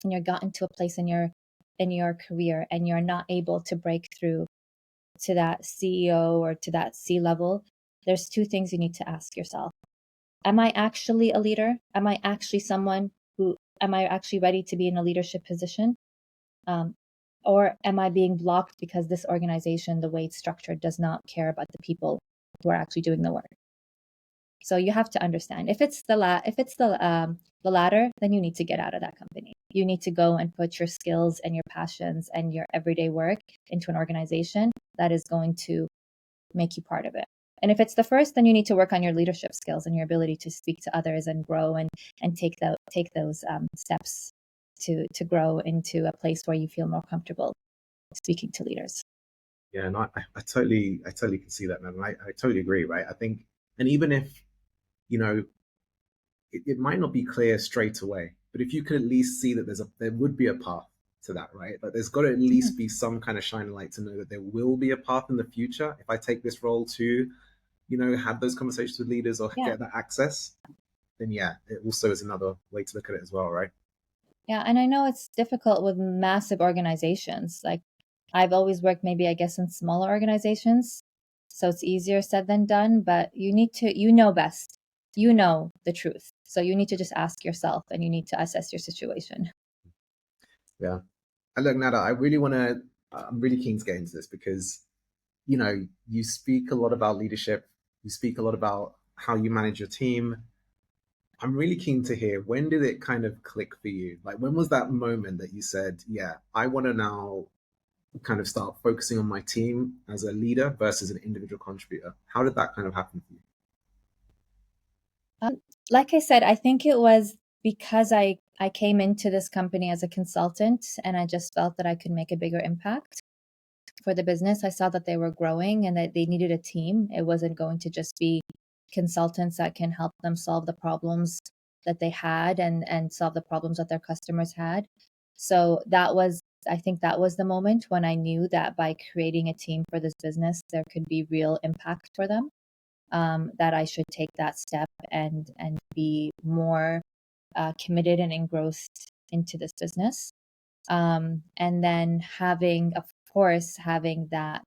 and you're gotten to a place in your career and you're not able to break through to that CEO or to that C level, there's two things you need to ask yourself. Am I actually a leader? Am I actually ready to be in a leadership position? Or am I being blocked because this organization, the way it's structured, does not care about the people who are actually doing the work? So you have to understand, if it's the latter, then you need to get out of that company. You need to go and put your skills and your passions and your everyday work into an organization that is going to make you part of it. And if it's the first, then you need to work on your leadership skills and your ability to speak to others and grow and take those steps to grow into a place where you feel more comfortable speaking to leaders. Yeah, and I totally can see that, man. I totally agree, right? I think, and even if, it might not be clear straight away, but if you could at least see that there would be a path to that, right? Like, there's got to at least be some kind of shining light to know that there will be a path in the future. If I take this role to, have those conversations with leaders or get that access, then yeah, it also is another way to look at it as well, right? Yeah, and I know it's difficult with massive organizations. Like, I've always worked maybe, I guess, in smaller organizations, so it's easier said than done, but you know best. You know the truth. So you need to just ask yourself and you need to assess your situation. Yeah. And look, Nada, I'm really keen to get into this because, you speak a lot about leadership. You speak a lot about how you manage your team. I'm really keen to hear, when did it kind of click for you? Like, when was that moment that you said, yeah, I want to now kind of start focusing on my team as a leader versus an individual contributor? How did that kind of happen for you? Like I said, I think it was because I came into this company as a consultant and I just felt that I could make a bigger impact for the business. I saw that they were growing and that they needed a team. It wasn't going to just be consultants that can help them solve the problems that they had and solve the problems that their customers had. So I think that was the moment when I knew that by creating a team for this business, there could be real impact for them. That I should take that step and be more committed and engrossed into this business. And then having that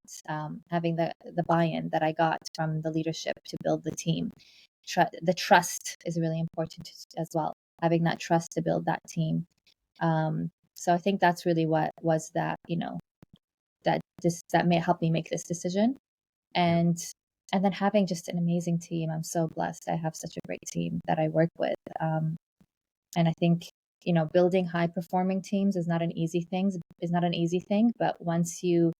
having the buy-in that I got from the leadership to build the team. The trust is really important as well. Having that trust to build that team. So I think that's really what was that, that may help me make this decision. And then having just an amazing team. I'm so blessed. I have such a great team that I work with. And I think, building high performing teams is not an easy thing, but once you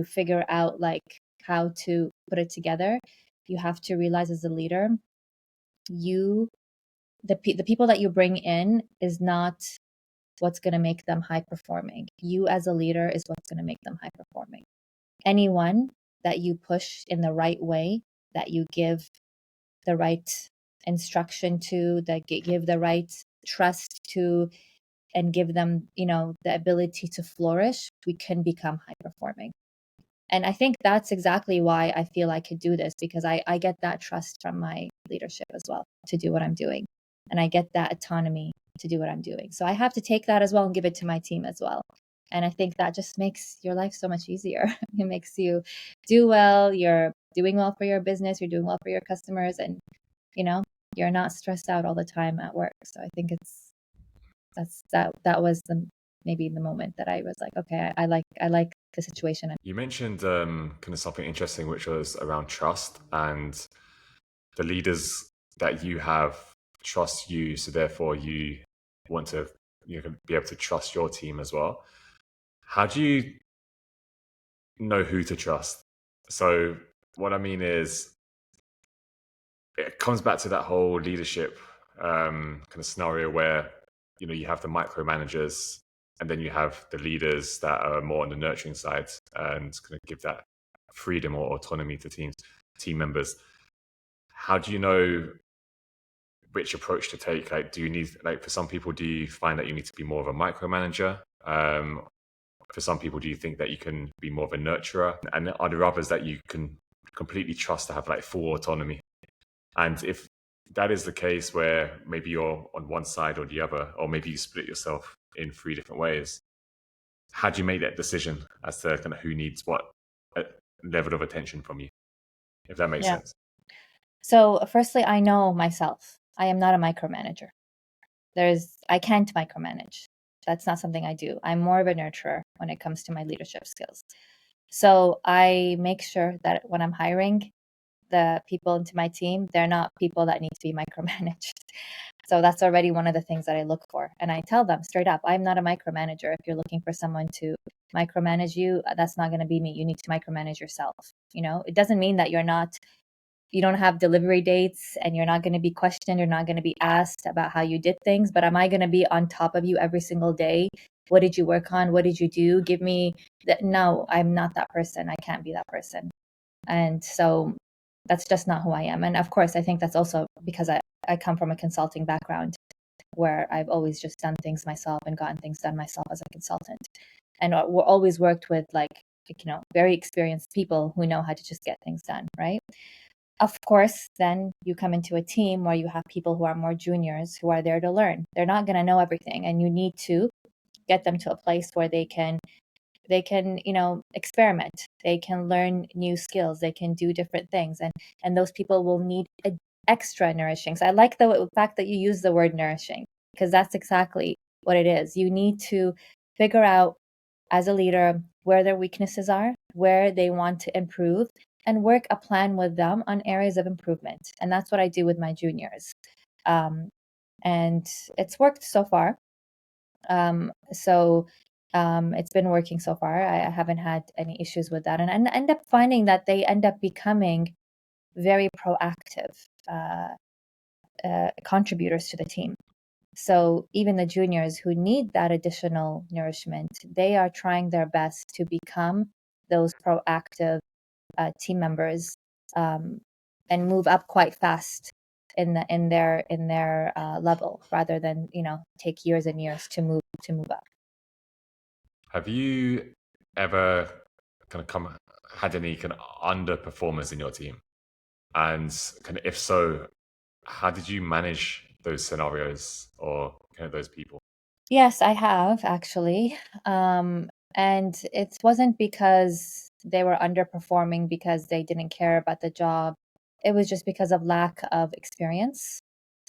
figure out like how to put it together, you have to realize as a leader, the people that you bring in is not what's going to make them high performing. You as a leader is what's going to make them high performing. Anyone that you push in the right way, that you give the right instruction to, that give the right trust to, and give them, the ability to flourish, we can become high performing. And I think that's exactly why I feel I could do this, because I get that trust from my leadership as well to do what I'm doing. And I get that autonomy to do what I'm doing. So I have to take that as well and give it to my team as well. And I think that just makes your life so much easier. It makes you do well. You're doing well for your business. You're doing well for your customers. And, you're not stressed out all the time at work. So I think that was maybe the moment that I was like, okay, I like the situation. You mentioned kind of something interesting, which was around trust, and the leaders that you have trust you, so therefore you want to be able to trust your team as well. How do you know who to trust? So what I mean is, it comes back to that whole leadership kind of scenario where you have the micromanagers, and then you have the leaders that are more on the nurturing side and kind of give that freedom or autonomy to team members. How do you know which approach to take? Like, do you need, like, for some people, do you find that you need to be more of a micromanager? For some people, do you think that you can be more of a nurturer? And are there others that you can completely trust to have like full autonomy? And if that is the case, where maybe you're on one side or the other, or maybe you split yourself in three different ways, how do you make that decision as to kind of who needs what level of attention from you, if that makes sense? So firstly, I know myself. I am not a micromanager. I can't micromanage. That's not something I do. I'm more of a nurturer when it comes to my leadership skills. So I make sure that when I'm hiring the people into my team, they're not people that need to be micromanaged. So that's already one of the things that I look for. And I tell them straight up, I'm not a micromanager. If you're looking for someone to micromanage you, that's not going to be me. You need to micromanage yourself. It doesn't mean that you don't have delivery dates and you're not going to be questioned, you're not going to be asked about how you did things, but am I going to be on top of you every single day? What did you work on? What did you do? Give me that. No, I'm not that person. I can't be that person. And so that's just not who I am. And of course, I think that's also because I come from a consulting background where I've always just done things myself and gotten things done myself as a consultant. And we're always worked with very experienced people who know how to just get things done, right? Of course, then you come into a team where you have people who are more juniors who are there to learn. They're not going to know everything, and you need to get them to a place where they can experiment. They can learn new skills. They can do different things, and those people will need extra nourishing. So I like the fact that you use the word nourishing, because that's exactly what it is. You need to figure out as a leader where their weaknesses are, where they want to improve, and work a plan with them on areas of improvement. And that's what I do with my juniors. And it's worked so far. It's been working so far. I haven't had any issues with that. And I end up finding that they end up becoming very proactive contributors to the team. So even the juniors who need that additional nourishment, they are trying their best to become those proactive team members, and move up quite fast in their level, rather than take years and years to move up. Have you ever kind of had any kind of underperformers in your team? And kind of, if so, how did you manage those scenarios or kind of those people? Yes, I have actually. And it wasn't because they were underperforming because they didn't care about the job. It was just because of lack of experience,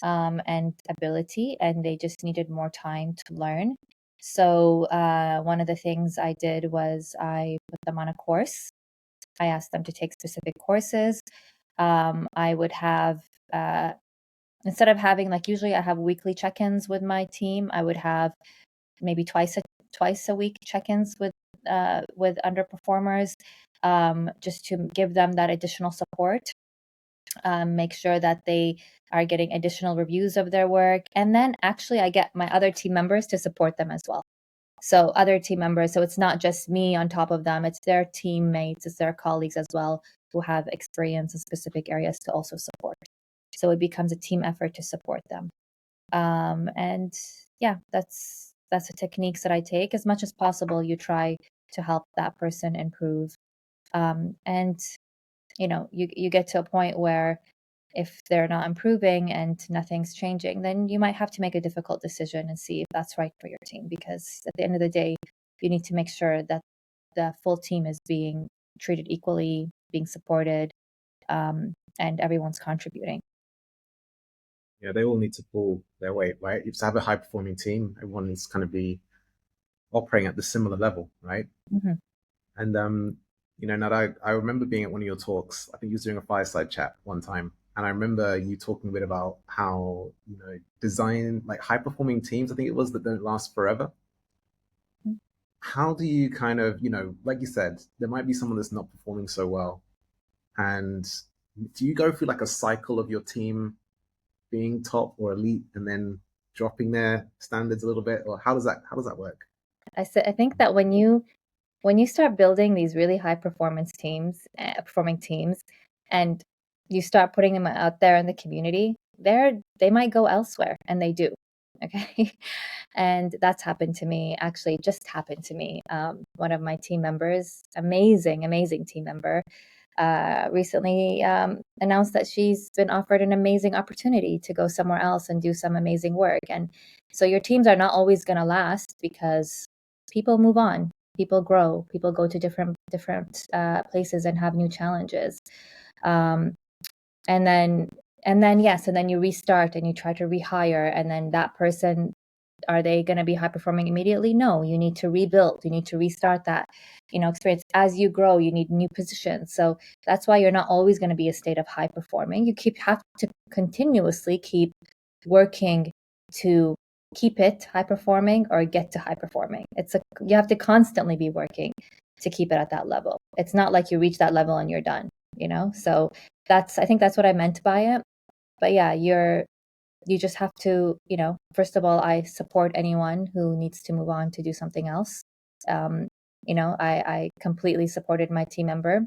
and ability, and they just needed more time to learn. So one of the things I did was I put them on a course. I asked them to take specific courses. I would have instead of having, like, usually I have weekly check-ins with my team, I would have maybe twice a week check-ins with underperformers, just to give them that additional support, make sure that they are getting additional reviews of their work, and then actually I get my other team members to support them as well. So other team members, so it's not just me on top of them, it's their teammates, it's their colleagues as well, who have experience in specific areas to also support. So it becomes a team effort to support them. And yeah, that's the techniques that I take. As much as possible, you try to help that person improve. And you get to a point where if they're not improving and nothing's changing, then you might have to make a difficult decision and see if that's right for your team. Because at the end of the day, you need to make sure that the full team is being treated equally, being supported, and everyone's contributing. they all need to pull their weight, right? You have to have a high performing team. Everyone needs to kind of be operating at the similar level, right? Hmm. And Nat, I remember being at one of your talks. I think you was doing a fireside chat one time, and I remember you talking a bit about how design like high performing teams. I think it was that don't last forever. How do you kind of like you said, there might be someone that's not performing so well, and do you go through like a cycle of your team being top or elite and then dropping their standards a little bit, or how does that work? I think that when you start building these really high performance teams, performing teams, and you start putting them out there in the community, they might go elsewhere, and they do. Okay. And that's happened to me, actually, just happened to me. One of my team members, amazing team member, recently announced that she's been offered an amazing opportunity to go somewhere else and do some amazing work. And so your teams are not always going to last because people move on, people grow, people go to different places and have new challenges. Um, and then yes, and then you restart and you try to rehire, and then that person, are they going to be high performing immediately? No, you need to rebuild, you need to restart that experience. As you grow, you need new positions. So that's why you're not always going to be a state of high performing. You have to continuously keep working to keep it high performing or get to high performing. You have to constantly be working to keep it at that level. It's not like you reach that level and you're done. So I think that's what I meant by it. But yeah, you just have to, first of all, I support anyone who needs to move on to do something else. um, I completely supported my team member,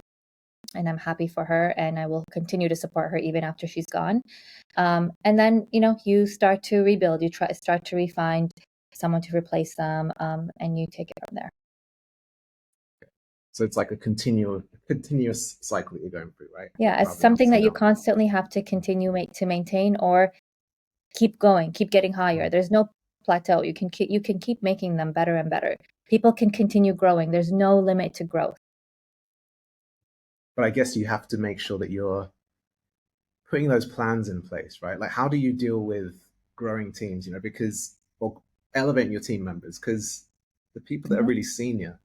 and I'm happy for her, and I will continue to support her even after she's gone. And then you start to rebuild, start to refine someone to replace them, and you take it from there. So it's like a continuous cycle that you're going through, right? Yeah, it's Rather than something ups that and you downs. constantly have to continue to maintain, or keep going, keep getting higher. There's no plateau. You can keep making them better and better. People can continue growing. There's no limit to growth. But I guess you have to make sure that you're putting those plans in place, right? Like, how do you deal with growing teams? Because or elevating your team members, because the people that are Mhm. really senior,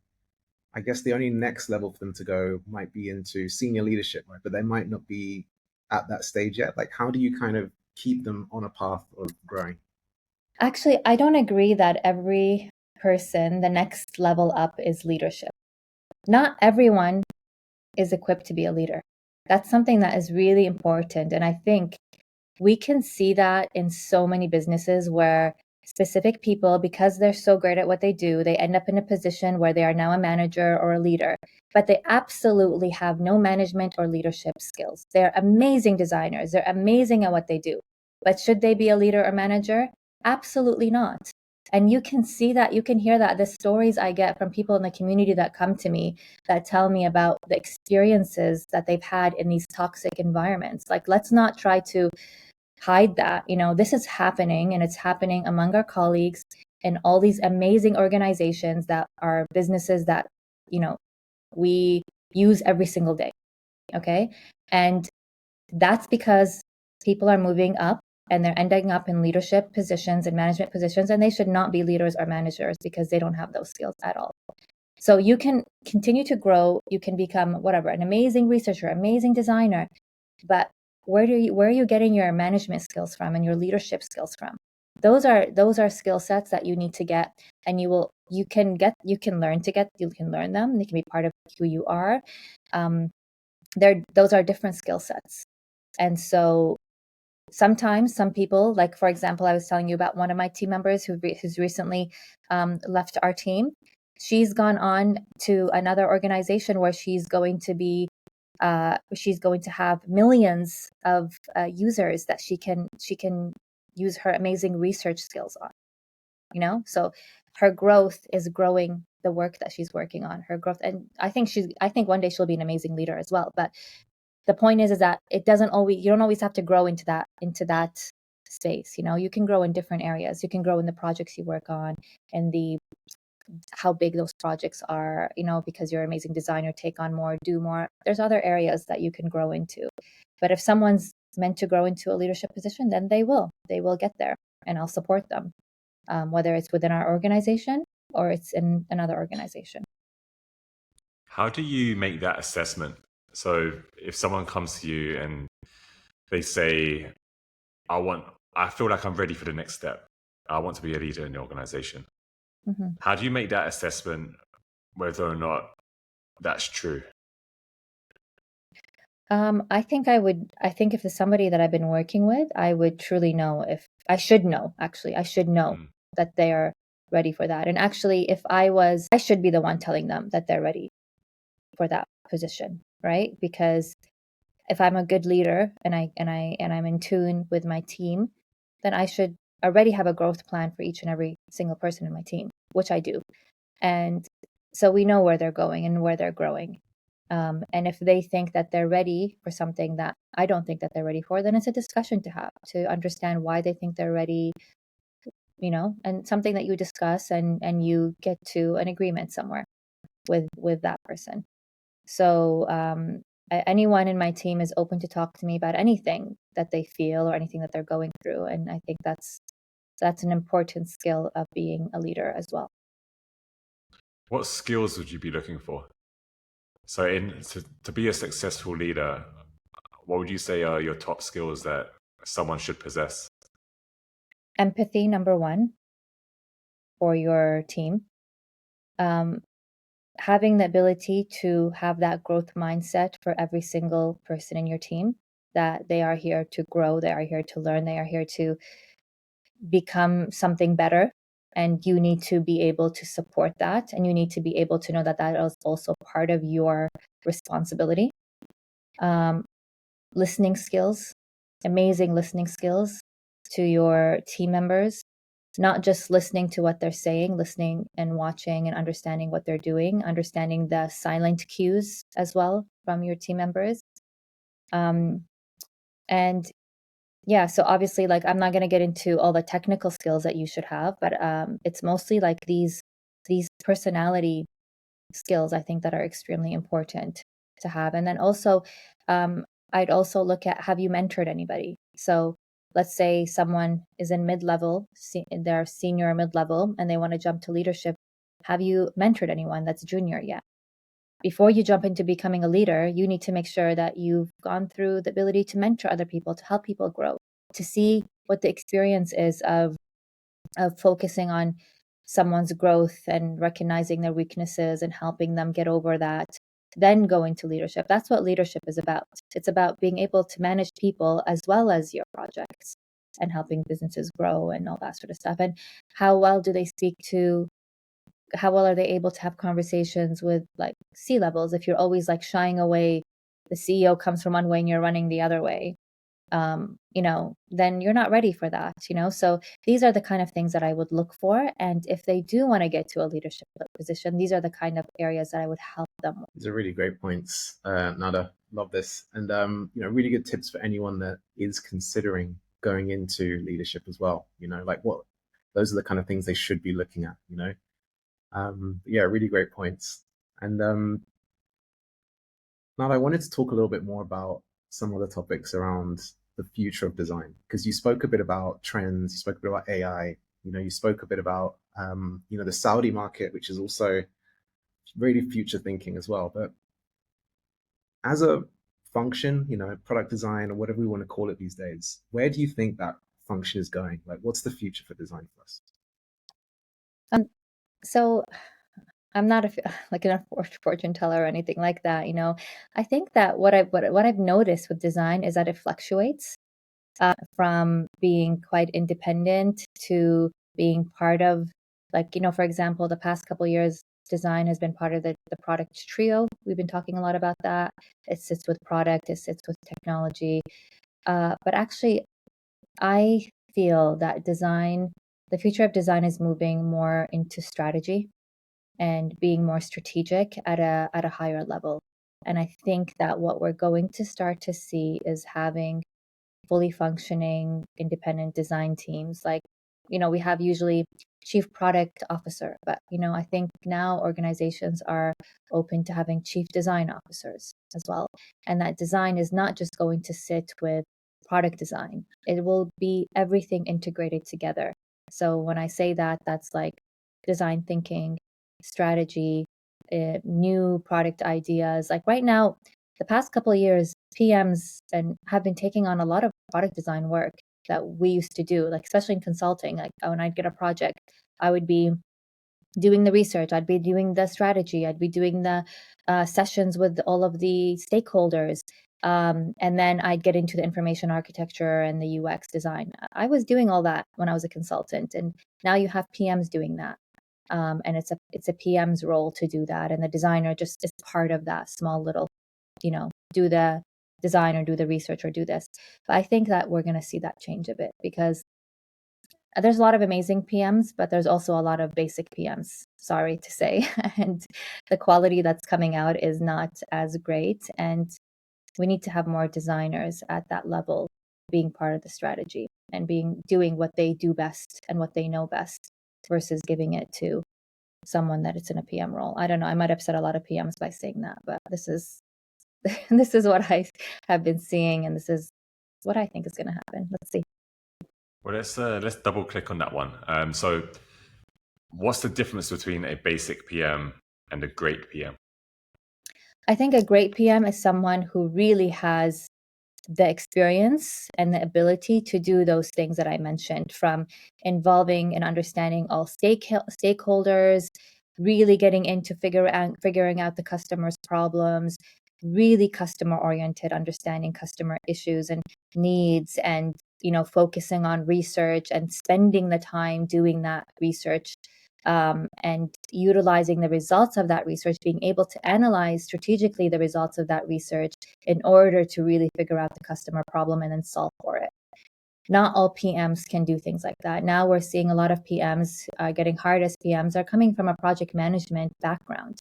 I guess the only next level for them to go might be into senior leadership, right? But they might not be at that stage yet. Like, how do you kind of keep them on a path of growing? Actually, I don't agree that every person, the next level up is leadership. Not everyone is equipped to be a leader. That's something that is really important. And I think we can see that in so many businesses where specific people, because they're so great at what they do, they end up in a position where they are now a manager or a leader, but they absolutely have no management or leadership skills. They're amazing designers, they're amazing at what they do. But should they be a leader or manager? Absolutely not. And you can see that, you can hear that. The stories I get from people in the community that come to me that tell me about the experiences that they've had in these toxic environments. Like, let's not try to hide that. This is happening, and it's happening among our colleagues and all these amazing organizations that are businesses that you know we use every single day. Okay. And that's because people are moving up and they're ending up in leadership positions and management positions, and they should not be leaders or managers because they don't have those skills at all. So you can continue to grow, you can become whatever, an amazing researcher, amazing designer, but where are you getting your management skills from and your leadership skills from? Those are skill sets that you need to get, and you can learn them. They can be part of who you are. Those are different skill sets. And so sometimes some people, like for example, I was telling you about one of my team members who's recently left our team. She's gone on to another organization where she's going to have millions of users that she can use her amazing research skills on. So her growth is growing the work that she's working on. Her growth, and I think one day she'll be an amazing leader as well. But the point is that you don't always have to grow into that space. You can grow in different areas. You can grow in the projects you work on, and the how big those projects are, because you're an amazing designer, take on more, do more. There's other areas that you can grow into. But if someone's meant to grow into a leadership position, then they will get there, and I'll support them, whether it's within our organization or it's in another organization. How do you make that assessment? So if someone comes to you and they say, I feel like I'm ready for the next step. I want to be a leader in the organization. Mm-hmm. How do you make that assessment whether or not that's true? I think if there's somebody that I've been working with, I would truly know I should know that they are ready for that. And actually, if I should be the one telling them that they're ready for that position, right? Because if I'm a good leader and I'm in tune with my team, then I should already have a growth plan for each and every single person in my team, which I do. And so we know where they're going and where they're growing. And if they think that they're ready for something that I don't think that they're ready for, then it's a discussion to have to understand why they think they're ready, and something that you discuss and you get to an agreement somewhere with that person. So anyone in my team is open to talk to me about anything that they feel or anything that they're going through. And I think that's an important skill of being a leader as well. What skills would you be looking for? So to be a successful leader, what would you say are your top skills that someone should possess? Empathy, number one, for your team. Having the ability to have that growth mindset for every single person in your team, that they are here to grow, they are here to learn, they are here to become something better. And you need to be able to support that. And you need to be able to know that that is also part of your responsibility. Listening skills, amazing listening skills to your team members, not just listening to what they're saying, listening and watching and understanding what they're doing, understanding the silent cues as well from your team members. And yeah, so obviously, like, I'm not going to get into all the technical skills that you should have, but it's mostly like these personality skills, I think, that are extremely important to have. And then also, I'd also look at, have you mentored anybody? So let's say someone is in mid-level, they're senior or mid-level, and they want to jump to leadership. Have you mentored anyone that's junior yet? Before you jump into becoming a leader, you need to make sure that you've gone through the ability to mentor other people, to help people grow, to see what the experience is of focusing on someone's growth and recognizing their weaknesses and helping them get over that, then go into leadership. That's what leadership is about. It's about being able to manage people as well as your projects and helping businesses grow and all that sort of stuff. And how well are they able to have conversations with like C-levels? If you're always like shying away, the CEO comes from one way and you're running the other way, then you're not ready for that, So these are the kind of things that I would look for. And if they do want to get to a leadership position, these are the kind of areas that I would help them with. These are really great points, Nada. Love this. And, really good tips for anyone that is considering going into leadership as well. Those are the kind of things they should be looking at, Yeah, really great points. And now I wanted to talk a little bit more about some of the topics around the future of design, because you spoke a bit about trends, you spoke a bit about AI, you spoke a bit about, the Saudi market, which is also really future thinking as well. But as a function, product design or whatever we want to call it these days, where do you think that function is going? Like, what's the future for design for us? So I'm not like a fortune teller or anything like that. I think that what I've noticed with design is that it fluctuates from being quite independent to being part of, like, for example, the past couple of years, design has been part of the product trio. We've been talking a lot about that. It sits with product, it sits with technology. But actually, I feel that the future of design is moving more into strategy and being more strategic at a higher level. And I think that what we're going to start to see is having fully functioning independent design teams. Like, we have usually chief product officer, but I think now organizations are open to having chief design officers as well. And that design is not just going to sit with product design. It will be everything integrated together. So when I say that, that's like design thinking, strategy, new product ideas. Like right now, the past couple of years, PMs and have been taking on a lot of product design work that we used to do, like especially in consulting. Like when I'd get a project, I would be doing the research, I'd be doing the strategy, I'd be doing the sessions with all of the stakeholders. And then I'd get into the information architecture and the UX design. I was doing all that when I was a consultant, and now you have PMs doing that. And it's a PM's role to do that, and the designer just is part of that small little, do the design or do the research or do this. But I think that we're going to see that change a bit, because there's a lot of amazing PMs, but there's also a lot of basic PMs, sorry to say. And the quality that's coming out is not as great. And we need to have more designers at that level being part of the strategy and doing what they do best and what they know best, versus giving it to someone that it's in a PM role. I don't know. I might upset a lot of PMs by saying that, but this is this is what I have been seeing, and this is what I think is going to happen. Let's see. Well, let's double click on that one. So what's the difference between a basic PM and a great PM? I think a great PM is someone who really has the experience and the ability to do those things that I mentioned, from involving and understanding all stakeholders, really getting into figuring out the customer's problems, really customer oriented, understanding customer issues and needs, and focusing on research and spending the time doing that research, and utilizing the results of that research, being able to analyze strategically the results of that research in order to really figure out the customer problem and then solve for it. Not all PMs can do things like that. Now we're seeing a lot of PMs getting hired as PMs are coming from a project management background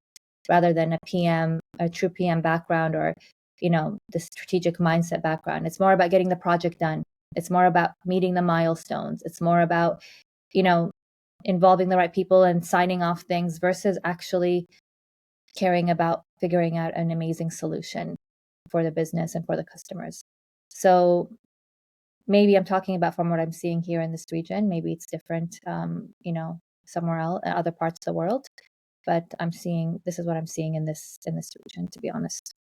rather than a true PM background, or the strategic mindset background. It's more about getting the project done. It's more about meeting the milestones. It's more about involving the right people and signing off things, versus actually caring about figuring out an amazing solution for the business and for the customers. So maybe I'm talking about from what I'm seeing here in this region. Maybe it's different, somewhere else, other parts of the world. But this is what I'm seeing in this region, to be honest.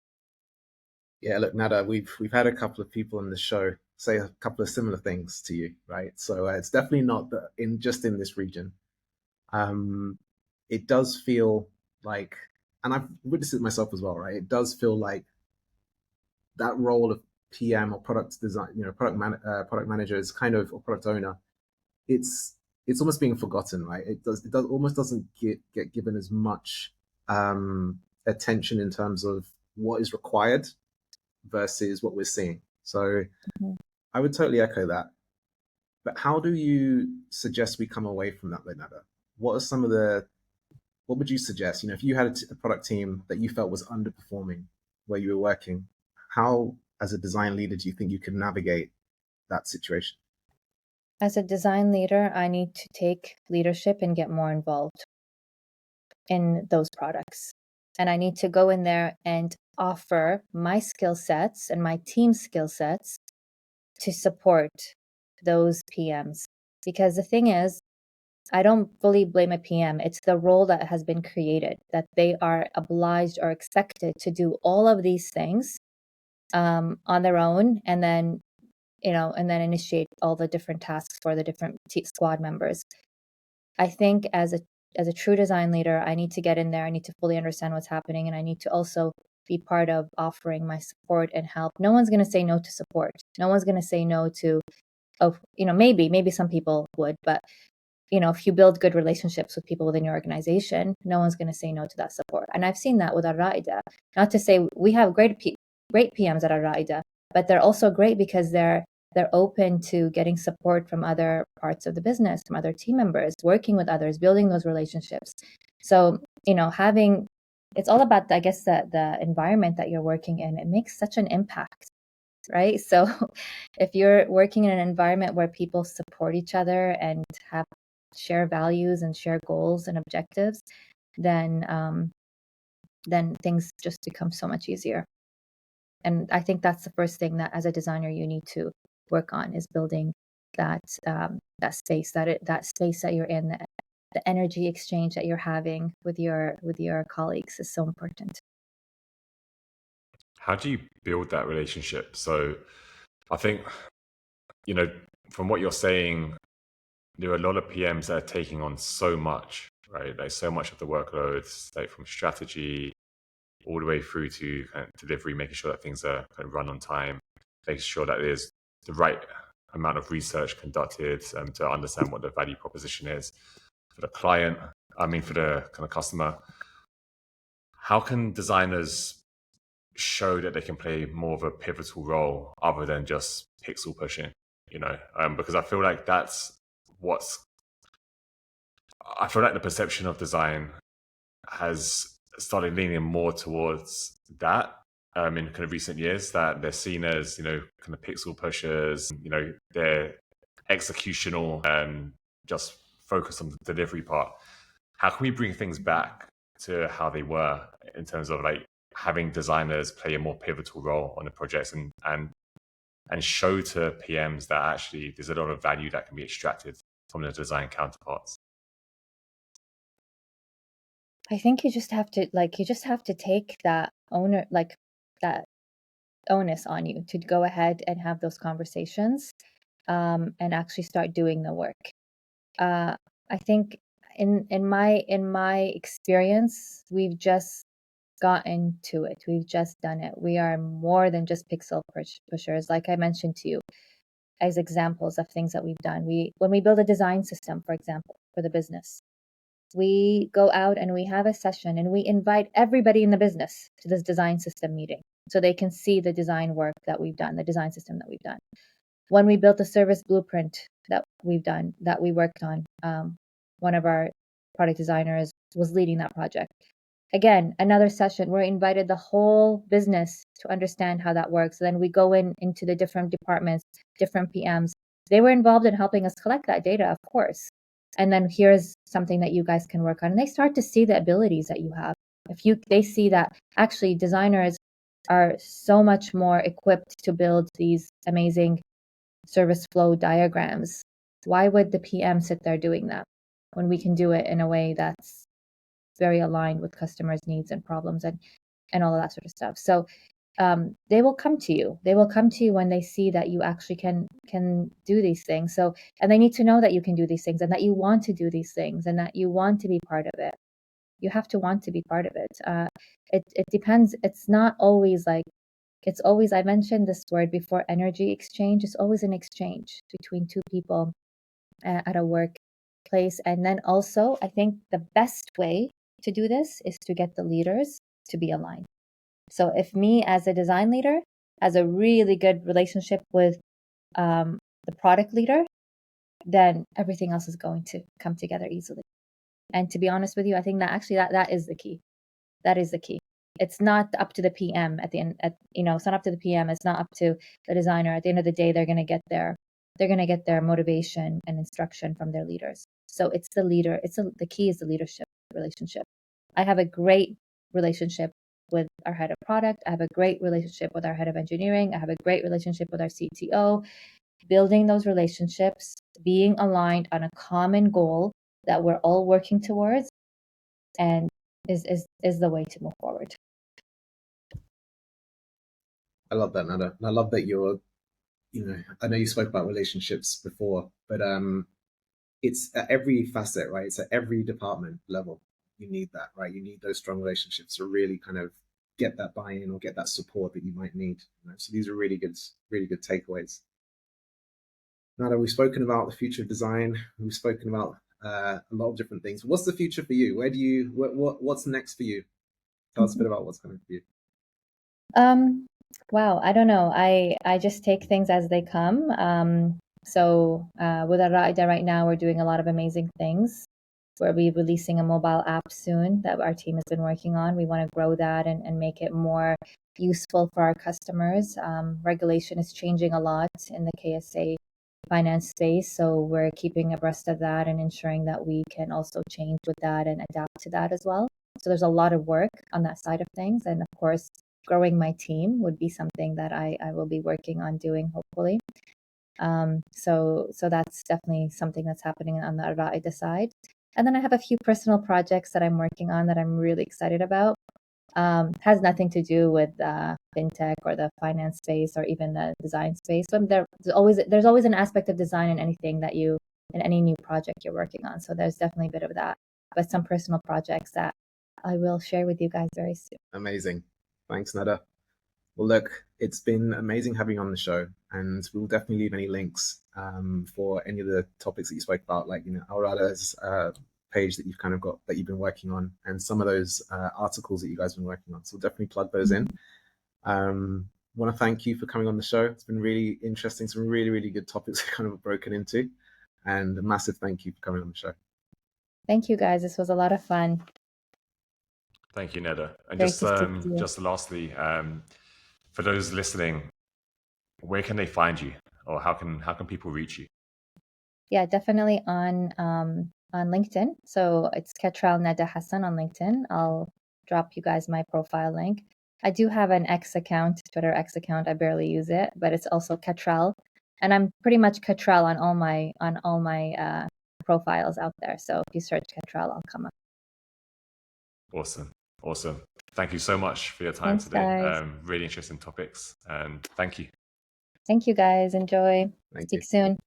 Yeah, look, Nada, we've had a couple of people on the show say a couple of similar things to you, right? So it's definitely not just in this region. It does feel like, and I've witnessed it myself as well, right? It does feel like that role of PM or product design, product manager is kind of, or product owner. It's almost being forgotten, right? It almost doesn't get given as much attention in terms of what is required versus what we're seeing. So I would totally echo that. But how do you suggest we come away from that, Nada? What would you suggest? If you had a product team that you felt was underperforming where you were working, how, as a design leader, do you think you can navigate that situation? As a design leader, I need to take leadership and get more involved in those products. And I need to go in there and offer my skill sets and my team's skill sets to support those PMs. Because the thing is, I don't fully blame a PM. It's the role that has been created, that they are obliged or expected to do all of these things on their own, and then initiate all the different tasks for the different squad members. I think as a true design leader, I need to get in there. I need to fully understand what's happening, and I need to also be part of offering my support and help. No one's going to say no to support. No one's going to say no to, maybe some people would, but if you build good relationships with people within your organization, no one's going to say no to that support. And I've seen that with Al-Raida. Not to say we have great PMs at Al-Raida, but they're also great because they're open to getting support from other parts of the business, from other team members, working with others, building those relationships. So, it's all about, I guess, the environment that you're working in. It makes such an impact, right? So if you're working in an environment where people support each other and share values and share goals and objectives, then things just become so much easier. And I think that's the first thing that as a designer you need to work on, is building that that space that you're in, the energy exchange that you're having with your colleagues is so important. How do you build that relationship? So I think, from what you're saying, there are a lot of PMs that are taking on so much, right? Like so much of the workloads, like from strategy all the way through to kind of delivery, making sure that things are kind of run on time, making sure that there's the right amount of research conducted to understand what the value proposition is for the client. For the kind of customer. How can designers show that they can play more of a pivotal role other than just pixel pushing? Because I feel like I feel like the perception of design has started leaning more towards that in kind of recent years, that they're seen as, kind of pixel pushers, they're executional and just focus on the delivery part. How can we bring things back to how they were in terms of like having designers play a more pivotal role on the projects and show to PMs that actually there's a lot of value that can be extracted from the design counterparts? I think you just have to take that that onus on you to go ahead and have those conversations, and actually start doing the work. I think in my experience, we've just gotten to it. We've just done it. We are more than just pixel pushers. Like I mentioned to you, as examples of things that we've done. When we build a design system, for example, for the business, we go out and we have a session and we invite everybody in the business to this design system meeting so they can see the design work that we've done, the design system that we've done. When we built the service blueprint that we worked on, one of our product designers was leading that project. Again, another session, we're invited the whole business to understand how that works. Then we go into the different departments, different PMs. They were involved in helping us collect that data, of course. And then here's something that you guys can work on. And they start to see the abilities that you have. They see that actually designers are so much more equipped to build these amazing service flow diagrams. Why would the PM sit there doing that when we can do it in a way that's very aligned with customers' needs and problems and all of that sort of stuff? So they will come to you. They will come to you when they see that you actually can do these things. So, and they need to know that you can do these things and that you want to do these things and that you want to be part of it. You have to want to be part of it. It depends. It's not always like, it's always, I mentioned this word before, energy exchange. It's always an exchange between two people at a workplace. And then also, I think the best way to do this is to get the leaders to be aligned. So if me as a design leader has a really good relationship with the product leader, then everything else is going to come together easily. And to be honest with you, I think that actually that is the key. That is the key. It's not up to the PM at the end. It's not up to the PM. It's not up to the designer. At the end of the day, they're going to get their motivation and instruction from their leaders. So it's the leader. The key is the leadership relationship. I have a great relationship with our head of product. I have a great relationship with our head of engineering. I have a great relationship with our CTO. Building those relationships, being aligned on a common goal that we're all working towards, and is the way to move forward. I love that, Nada. And I love that I know you spoke about relationships before, but it's at every facet, right? It's at every department level. You need that, right? You need those strong relationships to really kind of get that buy-in or get that support that you might need. So these are really good takeaways. Nada, we've spoken about the future of design. We've spoken about a lot of different things. What's the future for you? What's next for you? Tell us a bit about what's coming for you. Wow, I don't know. I just take things as they come. So with Araida right now, we're doing a lot of amazing things. We'll be releasing a mobile app soon that our team has been working on. We want to grow that and make it more useful for our customers. Regulation is changing a lot in the KSA finance space, so we're keeping abreast of that and ensuring that we can also change with that and adapt to that as well. So there's a lot of work on that side of things. And of course, growing my team would be something that I will be working on doing, hopefully. So that's definitely something that's happening on the Araida side. And then I have a few personal projects that I'm working on that I'm really excited about. Has nothing to do with fintech or the finance space or even the design space. But there's always an aspect of design in anything that you in any new project you're working on. So there's definitely a bit of that, but some personal projects that I will share with you guys very soon. Amazing. Thanks, Nada. Well, look, it's been amazing having you on the show, and we'll definitely leave any links for any of the topics that you spoke about, like Alrada's page that you've kind of got that you've been working on, and some of those articles that you guys have been working on. So we'll definitely plug those in. Want to thank you for coming on the show. It's been really interesting. Some really, really good topics kind of broken into, and a massive thank you for coming on the show. Thank you, guys. This was a lot of fun. Thank you, Neda. And Great to speak to you. just lastly, for those listening, where can they find you, or how can people reach you? Yeah, definitely on LinkedIn. So it's Katral-Nada Hassan on LinkedIn. I'll drop you guys my profile link. I do have an X account, Twitter X account. I barely use it, but it's also Katral, and I'm pretty much Katral on all my profiles out there. So if you search Katral, I'll come up. Awesome. Thank you so much for your time Thanks, today. guys. Really interesting topics, and thank you. Thank you, guys. Enjoy. Thank Speak you. soon.